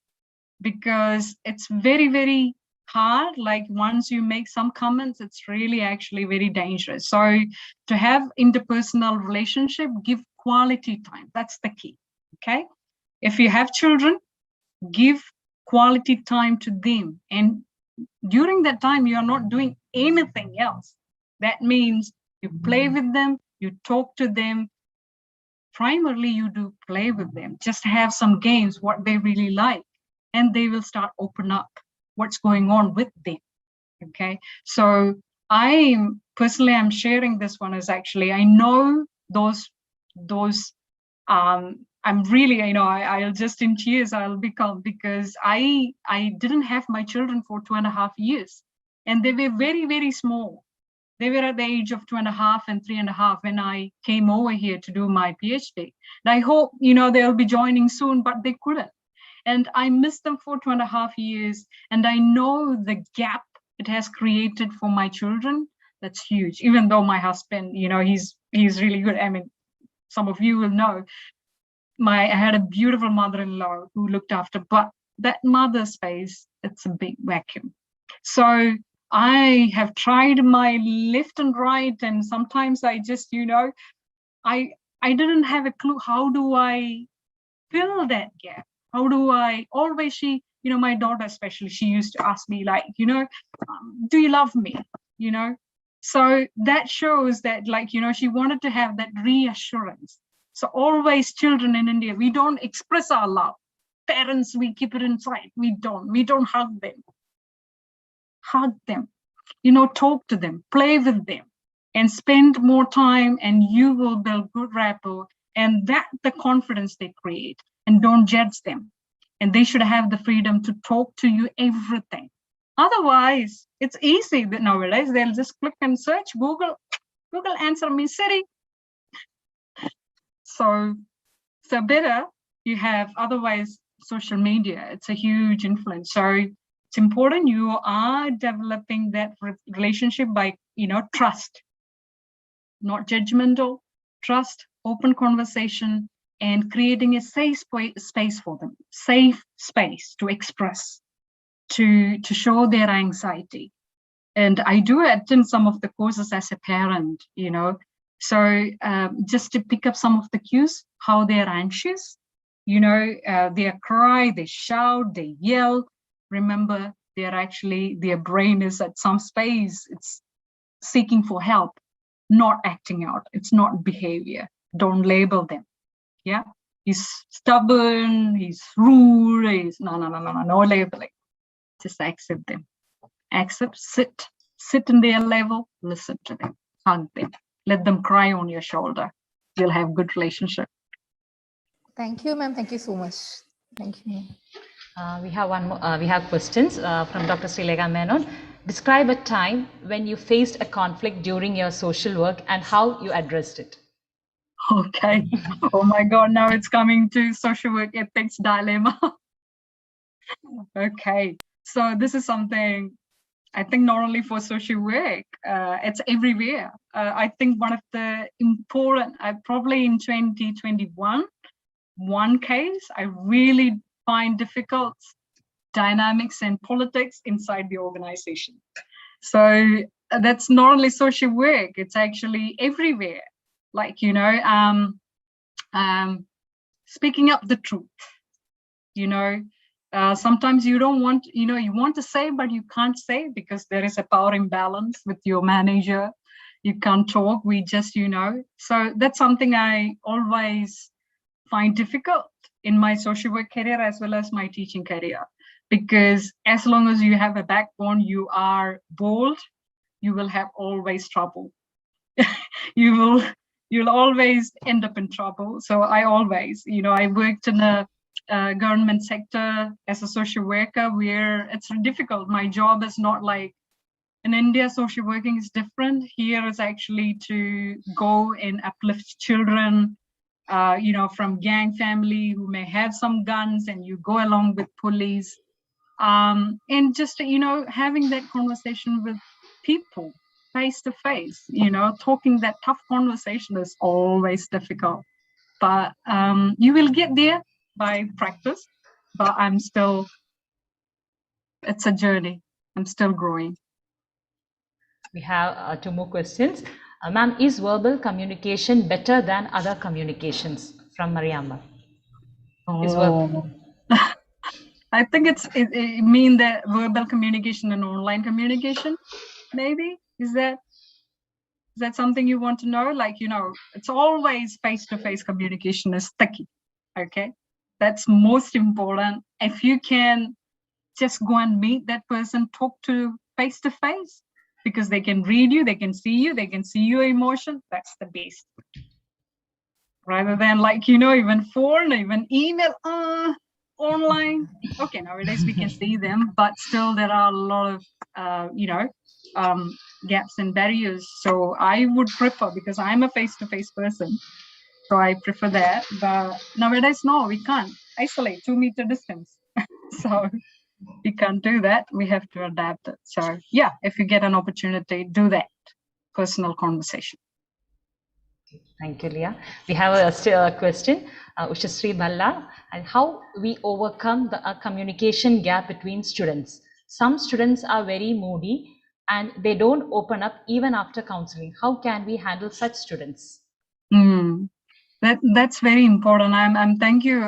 because it's very, very hard. Like once you make some comments, it's really actually very dangerous. So to have interpersonal relationship, give quality time. That's the key. Okay. If you have children, give quality time to them. And during that time, you are not doing anything else. That means you play with them, you talk to them. Primarily, you do play with them. Just have some games, what they really like, and they will start open up what's going on with them. Okay. So I'm sharing this one is actually, I know those I'm really, I'll just in tears, I'll become, because I didn't have my children for 2.5 years, and they were very, very small. They were at the age of 2.5 and 3.5 when I came over here to do my PhD. And I hope, they'll be joining soon, but they couldn't. And I missed them for 2.5 years. And I know the gap it has created for my children. That's huge. Even though my husband, he's really good. I mean, some of you will know, I had a beautiful mother-in-law who looked after, but that mother space, it's a big vacuum. So I have tried my left and right, and sometimes I just, I didn't have a clue. How do I fill that gap? How do I always, my daughter especially, she used to ask me like, do you love me? So that shows that she wanted to have that reassurance. So always children in India, we don't express our love. Parents, we keep it inside. We don't hug them. Hug them, talk to them, play with them, and spend more time, and you will build good rapport, and that the confidence they create. And don't judge them. And they should have the freedom to talk to you everything. Otherwise, it's easy that nowadays they'll just click and search Google answer me Siri. So better you have, otherwise social media, it's a huge influence. So it's important you are developing that relationship by, trust, not judgmental, trust, open conversation, and creating a safe space for them, safe space to express, to show their anxiety. And I do attend some of the courses as a parent, So just to pick up some of the cues, how they're anxious, they cry, they shout, they yell. Remember, their brain is at some space, it's seeking for help, not acting out. It's not behavior. Don't label them. Yeah, he's stubborn, he's rude, he's no labeling. Just accept them. Accept, sit in their level, listen to them, hug them, let them cry on your shoulder. You'll have good relationship. Thank you, ma'am. Thank you so much. Thank you. We have one more, we have questions from Dr. Srilega Menon. Describe a time when you faced a conflict during your social work and how you addressed it. Okay. Oh my God, now it's coming to social work ethics dilemma. Okay. So this is something I think not only for social work, it's everywhere. I think one of the important, probably in 2021, one case I really find difficult, dynamics and politics inside the organization. So that's not only social work, it's actually everywhere. Like, speaking up the truth, sometimes you don't want, you want to say, but you can't say because there is a power imbalance with your manager, You can't talk. We just, so that's something I always find difficult in my social work career as well as my teaching career, because as long as you have a backbone, you are bold, you will have always trouble. You'll always end up in trouble. So I always, I worked in a government sector as a social worker where it's difficult. My job is not like in India, social working is different. Here is actually to go and uplift children, from gang family who may have some guns, and you go along with police, and just, having that conversation with people face to face, talking that tough conversation is always difficult, but you will get there by practice. But it's a journey. I'm still growing. We have 2 more questions. Ma'am, is verbal communication better than other communications? From Mariamma. Oh. I think it mean that verbal communication and online communication, maybe? Is that something you want to know? Like, it's always face-to-face communication is sticky, okay? That's most important. If you can just go and meet that person, talk to face-to-face, because they can read you, they can see your emotion, that's the best. Rather than like, even phone, even email, online. Okay, nowadays we can see them, but still there are a lot of, gaps and barriers. So I would prefer, because I'm a face-to-face person, so I prefer that. But nowadays, no, we can't isolate 2 meter distance. So we can't do that. We have to adapt it. So yeah, if you get an opportunity, do that personal conversation. Thank you, Leah. We have still a question, Ushasri Balla, and how we overcome the communication gap between students. Some students are very moody and they don't open up even after counseling. How can we handle such students? That's very important. Thank you.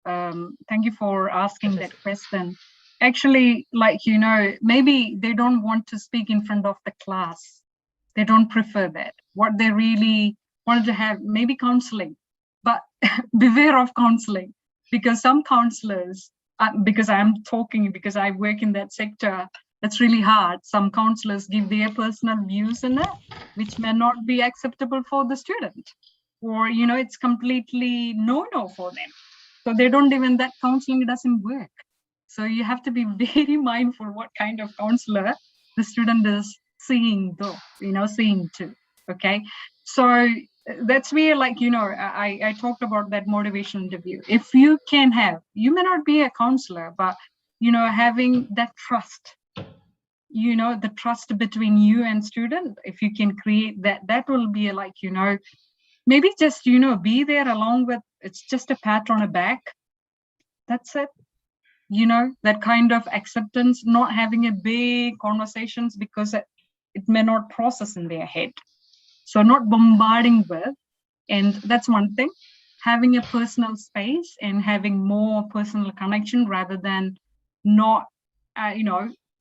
Thank you for asking that question. Actually, like, maybe they don't want to speak in front of the class. They don't prefer that. What they really wanted to have, maybe counseling, but beware of counseling, because some counselors, because I work in that sector, it's really hard. Some counselors give their personal views in it, which may not be acceptable for the student, or, it's completely no for them. So they don't even, that counseling doesn't work. So you have to be very mindful what kind of counselor the student is seeing to, okay? So that's where, like, I talked about that motivation interview. If you can have, you may not be a counselor, but, having that trust, the trust between you and student, if you can create that will be like, maybe just, be there along with, it's just a pat on the back. That's it. That kind of acceptance, not having a big conversations, because it may not process in their head. So not bombarding with, and that's one thing, having a personal space and having more personal connection rather than not,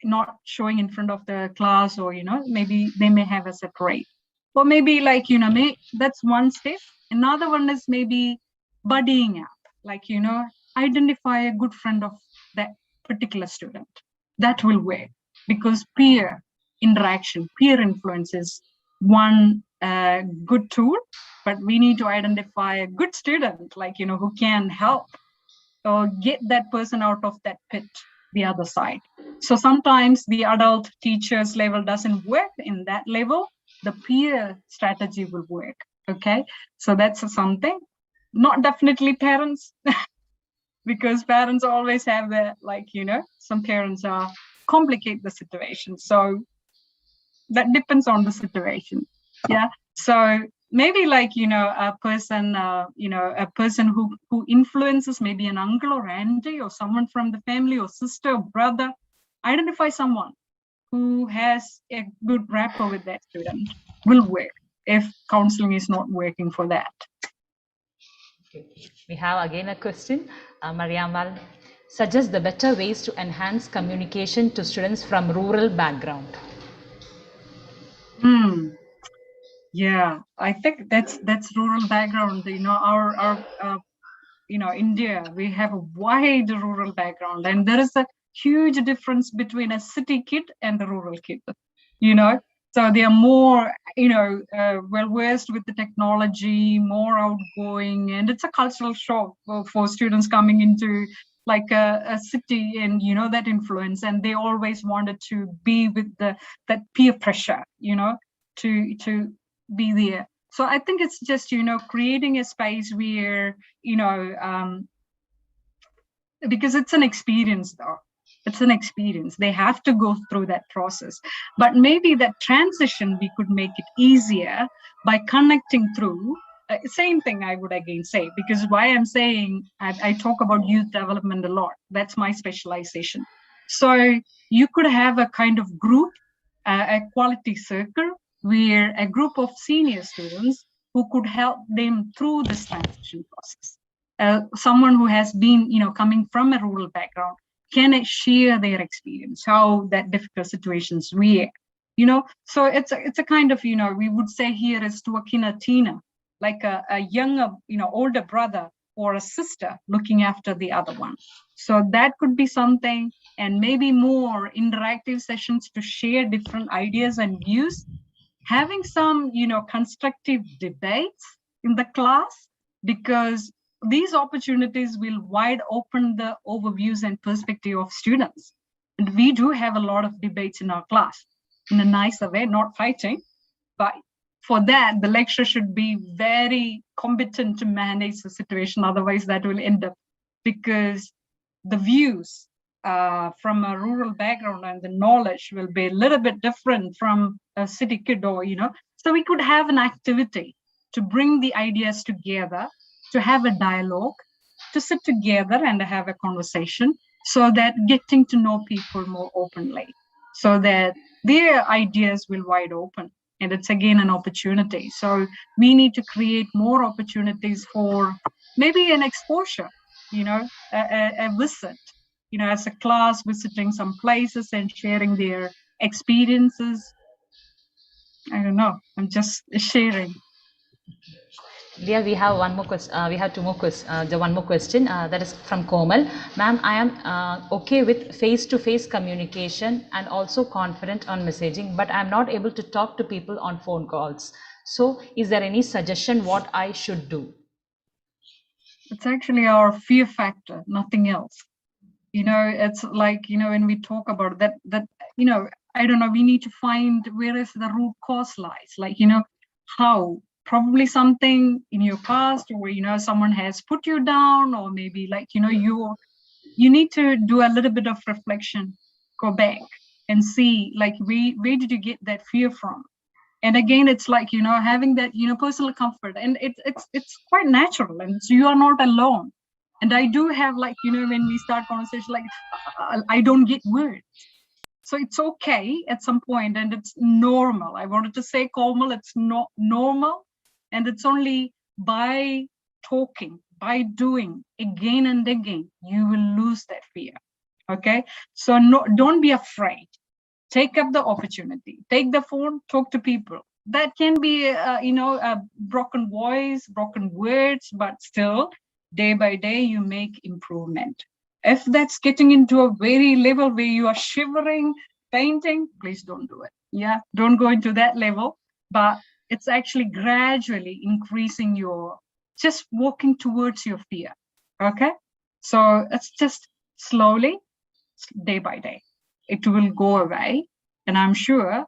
not showing in front of the class, or, maybe they may have a separate. Or maybe like, that's one step. Another one is maybe buddying up, like, identify a good friend of that particular student. That will work, because peer interaction, peer influence is one good tool, but we need to identify a good student, like, who can help or get that person out of that pit, the other side. So sometimes the adult teachers level doesn't work in that level, the peer strategy will work, okay? So that's something. Not definitely parents, because parents always have that, like, some parents complicate the situation. So that depends on the situation. Yeah. So maybe like, a person, a person who influences, maybe an uncle or auntie or someone from the family or sister or brother, identify someone who has a good rapport with that student will work if counseling is not working for that. Okay. We have again a question. Mariamal, suggest the better ways to enhance communication to students from rural background. Yeah, I think that's rural background. Our India, we have a wide rural background, and there is a huge difference between a city kid and a rural kid. You know, so they are more, well versed with the technology, more outgoing, and it's a cultural shock for students coming into like a city, and that influence, and they always wanted to be with that peer pressure, to be there. So I think it's just creating a space where because it's an experience, though. It's an experience. They have to go through that process. But maybe that transition, we could make it easier by connecting through. Same thing I would again say, because why I'm saying I talk about youth development a lot. That's my specialization. So you could have a kind of group, a quality circle, where a group of senior students who could help them through this transition process. Someone who has been, coming from a rural background can share their experience, how that difficult situations were, So it's a kind of, we would say here is to a kinatina, like a younger, older brother or a sister looking after the other one. So that could be something, and maybe more interactive sessions to share different ideas and views, having some, constructive debates in the class, because these opportunities will wide open the overviews and perspective of students. And we do have a lot of debates in our class in a nicer way, not fighting, but for that, the lecturer should be very competent to manage the situation. Otherwise, that will end up, because the views from a rural background and the knowledge will be a little bit different from a city kid, or, so we could have an activity to bring the ideas together, to have a dialogue, to sit together and have a conversation, so that getting to know people more openly, so that their ideas will wide open. And it's again an opportunity. So we need to create more opportunities for maybe an exposure, a visit, as a class visiting some places and sharing their experiences. I don't know. I'm just sharing. Dear, we have one more question. We have two more questions. The one more question that is from Komal. Ma'am, I am okay with face-to-face communication and also confident on messaging, but I'm not able to talk to people on phone calls. So, is there any suggestion what I should do? It's actually our fear factor, nothing else. It's like, when we talk about that, I don't know, we need to find where is the root cause lies, like, how probably something in your past, or, someone has put you down, or maybe like, you need to do a little bit of reflection, go back and see, like, where did you get that fear from? And again, it's like, having that, personal comfort, and it's quite natural, and so you are not alone. And I do have, like, when we start conversation, like, I don't get words. So it's okay at some point, and it's normal. I wanted to say, Komal, it's not normal. And it's only by talking, by doing again and again, you will lose that fear. Okay. So don't be afraid. Take up the opportunity, take the phone, talk to people. That can be, a broken voice, broken words, but still, day by day, you make improvement. If that's getting into a very level where you are shivering, fainting, please don't do it. Yeah, don't go into that level. But it's actually gradually increasing just walking towards your fear. Okay? So it's just slowly, day by day. It will go away. And I'm sure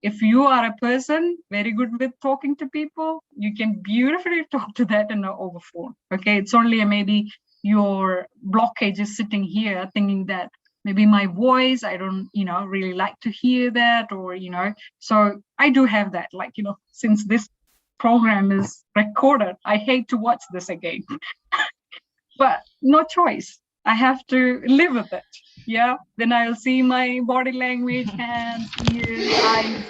if you are a person very good with talking to people, you can beautifully talk to that in over phone. Okay, it's only maybe your blockage is sitting here thinking that maybe my voice, I don't, really like to hear that, or, so I do have that, like, since this program is recorded, I hate to watch this again, but no choice. I have to live with it. Yeah, then I'll see my body language, hands, ears, eyes.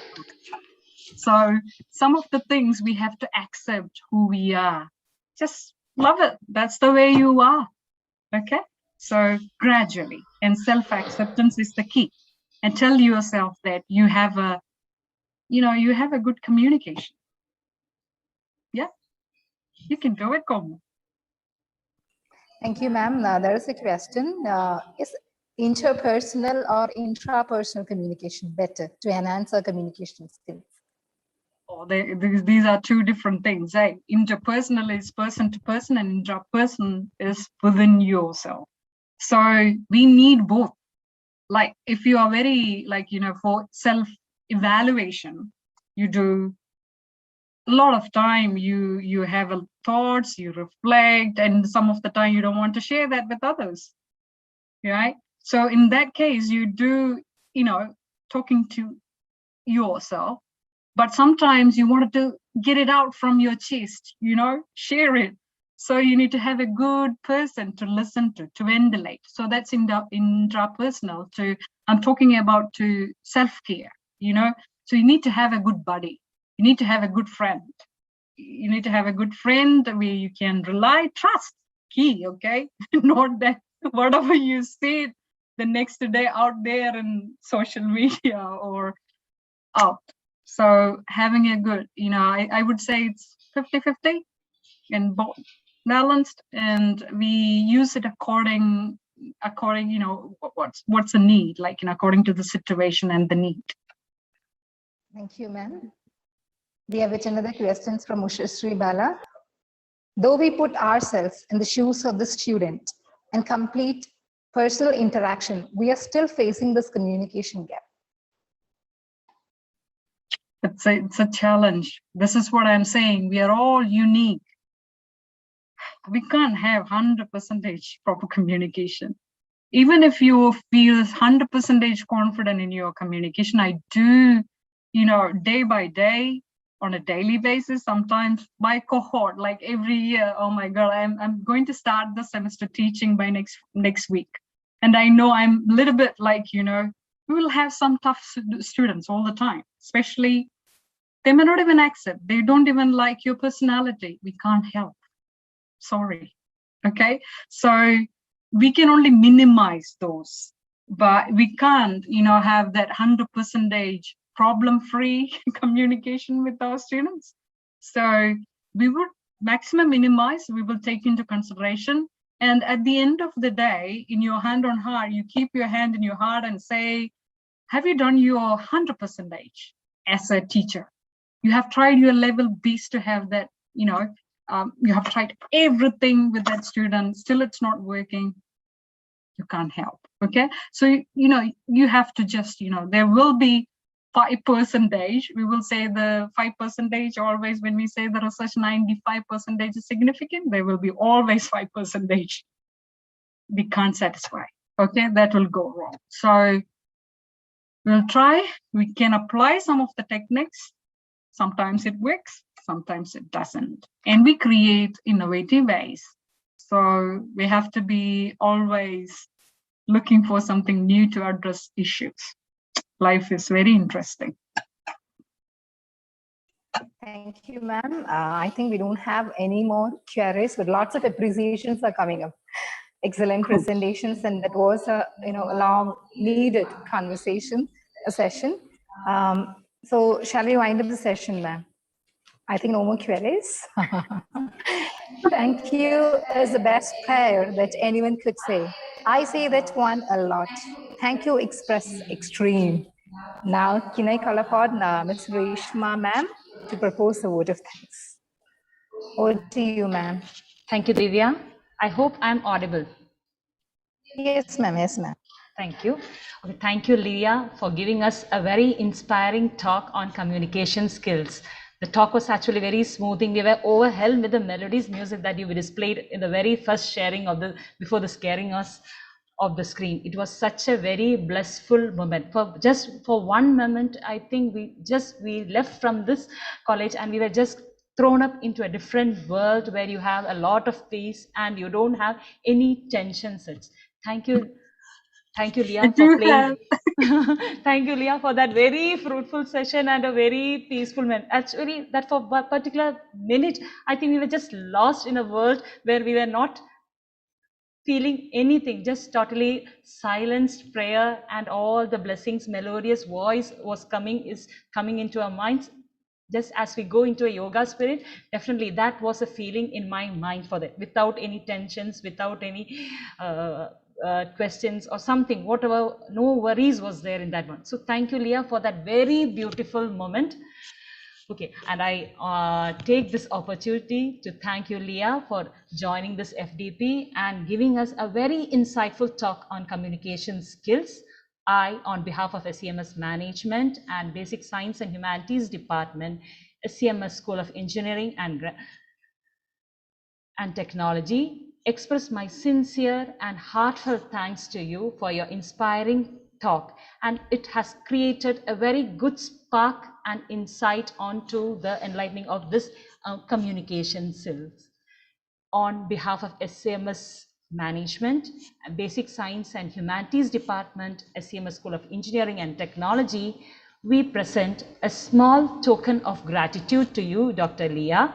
So some of the things we have to accept who we are. Just love it. That's the way you are. Okay. So gradually, and self-acceptance is the key. And tell yourself that you have a good communication. You can do it, Komal. Thank you, ma'am. There is a question. Is interpersonal or intrapersonal communication better to enhance our communication skills? Oh, these are two different things. Right? Interpersonal is person to person, and intrapersonal is within yourself. So we need both. Like if you are very, like, you know, for self-evaluation, you do a lot of time, you have thoughts, you reflect, and some of the time you don't want to share that with others, right? So in that case, you do, you know, talking to yourself, but sometimes you wanted to get it out from your chest, you know, share it. So you need to have a good person to listen to ventilate. So that's intrapersonal. I'm talking about to self-care, you know. So you need to have a good buddy. You need to have a good friend. You need to have a good friend where you can rely, trust, key, okay? Not that whatever you say the next day out there in social media or out. So having a good, you know, I would say it's 50-50 and both balanced, and we use it according, you know, what's the need, like, you know, according to the situation and the need. Thank you, ma'am. We have another questions from Ushasri Bala. Though we put ourselves in the shoes of the student and complete personal interaction, we are still facing this communication gap. It's a challenge. This is what I'm saying. We are all unique. We can't have 100% proper communication. Even if you feel 100% confident in your communication, I do, you know, day by day, on a daily basis, sometimes by cohort, like every year. Oh my God, I'm going to start the semester teaching by next week, and I know I'm a little bit like, you know, we will have some tough students all the time, especially they may not even accept. They don't even like your personality. We can't help. Sorry. Okay. So we can only minimize those, but we can't, you know, have that 100% problem-free communication with our students. So we would maximum minimize, we will take into consideration. And at the end of the day, in your hand on heart, you keep your hand in your heart and say, have you done your 100% as a teacher? You have tried your level best to have that, you know, you have tried everything with that student, still it's not working. You can't help. Okay. So, you know, you have to just, you know, there will be 5%. We will say the 5% always when we say the research 95% is significant, there will be always 5%. We can't satisfy. Okay. That will go wrong. So we'll try, we can apply some of the techniques. Sometimes it works, sometimes it doesn't. And we create innovative ways. So we have to be always looking for something new to address issues. Life is very interesting. Thank you, ma'am. I think we don't have any more queries, but lots of appreciations are coming up. Excellent presentations, and that was a, you know, a long needed conversation, a session. So shall we wind up the session, ma'am? I think no more queries. Thank you is the best prayer that anyone could say. I say that one a lot. Thank you, express extreme. Now, can I call upon Ms. Reshma, ma'am, to propose a vote of thanks? Over to you, ma'am. Thank you, Divya. I hope I'm audible. Yes, ma'am. Yes, ma'am. Thank you. Okay, thank you, Leah, for giving us a very inspiring talk on communication skills. The talk was actually very smoothing. We were overwhelmed with the melodies music that you displayed in the very first sharing of before the scaring us of the screen. It was such a very blissful moment. For one moment, I think we left from this college and we were just thrown up into a different world where you have a lot of peace and you don't have any tensions. Thank you. Thank you, Leah, for playing. Thank you, Leah, for that very fruitful session and a very peaceful moment. Actually, that for a particular minute, I think we were just lost in a world where we were not feeling anything, just totally silenced prayer, and all the blessings, melodious voice is coming into our minds. just as we go into a yoga spirit, definitely that was a feeling in my mind for that, without any tensions, without any questions or something, whatever, no worries was there in that one. So thank you, Leah, for that very beautiful moment. Okay, and I take this opportunity to thank you, Leah, for joining this FDP and giving us a very insightful talk on communication skills. I, on behalf of SCMS Management and Basic Science and Humanities Department, SCMS School of Engineering and Technology, express my sincere and heartfelt thanks to you for your inspiring talk, and it has created a very good spark and insight onto the enlightening of this communication skills. On behalf of SCMS Management, Basic Science and Humanities Department, SCMS School of Engineering and Technology, we present a small token of gratitude to you, Dr. Leah.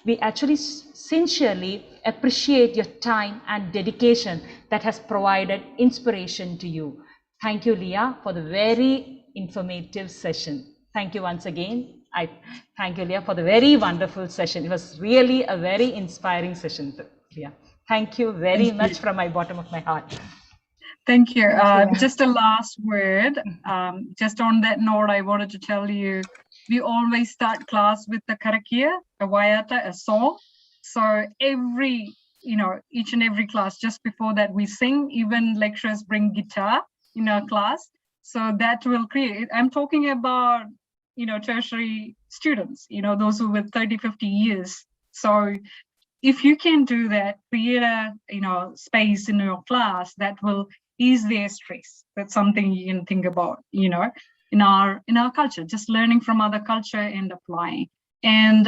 We actually sincerely appreciate your time and dedication that has provided inspiration to you. Thank you, Leah, for the very informative session. Thank you once again. I thank you, Leah, for the very wonderful session. It was really a very inspiring session, Leah. Thank you very much from my bottom of my heart. Thank you. Just a last word. Just on that note, I wanted to tell you, we always start class with the karakia, a wayata, a song. So every, each and every class, just before that we sing, even lecturers bring guitar in our class. So that will create, I'm talking about, tertiary students, those who with 30, 50 years. So if you can do that, create a, space in your class that will ease their stress. That's something you can think about, in our culture, just learning from other culture and applying. And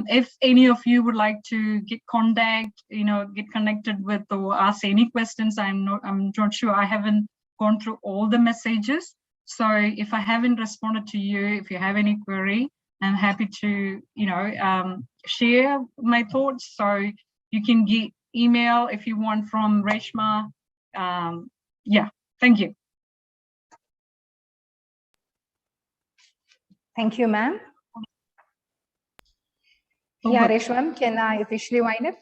if any of you would like to get contact, get connected with or ask any questions, I'm not sure. I haven't gone through all the messages. So if I haven't responded to you, if you have any query, I'm happy to, share my thoughts. So you can get email if you want from Reshma. Yeah, thank you. Thank you, ma'am. Oh, yeah, good. Reshma, can I officially wind up?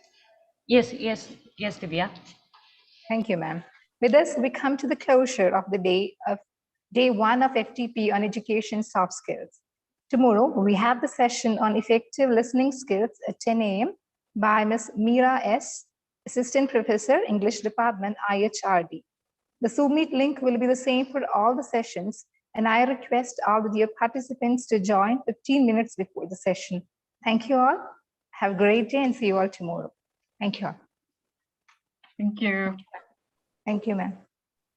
Yes, Divya. Thank you, ma'am. With this, we come to the closure of the day one of FTP on education soft skills. Tomorrow, we have the session on effective listening skills at 10 a.m. by Ms. Meera S., Assistant Professor, English Department, IHRD. The Zoom Meet link will be the same for all the sessions, and I request all the dear participants to join 15 minutes before the session. Thank you all. Have a great day and see you all tomorrow. Thank you all. Thank you. Thank you, ma'am.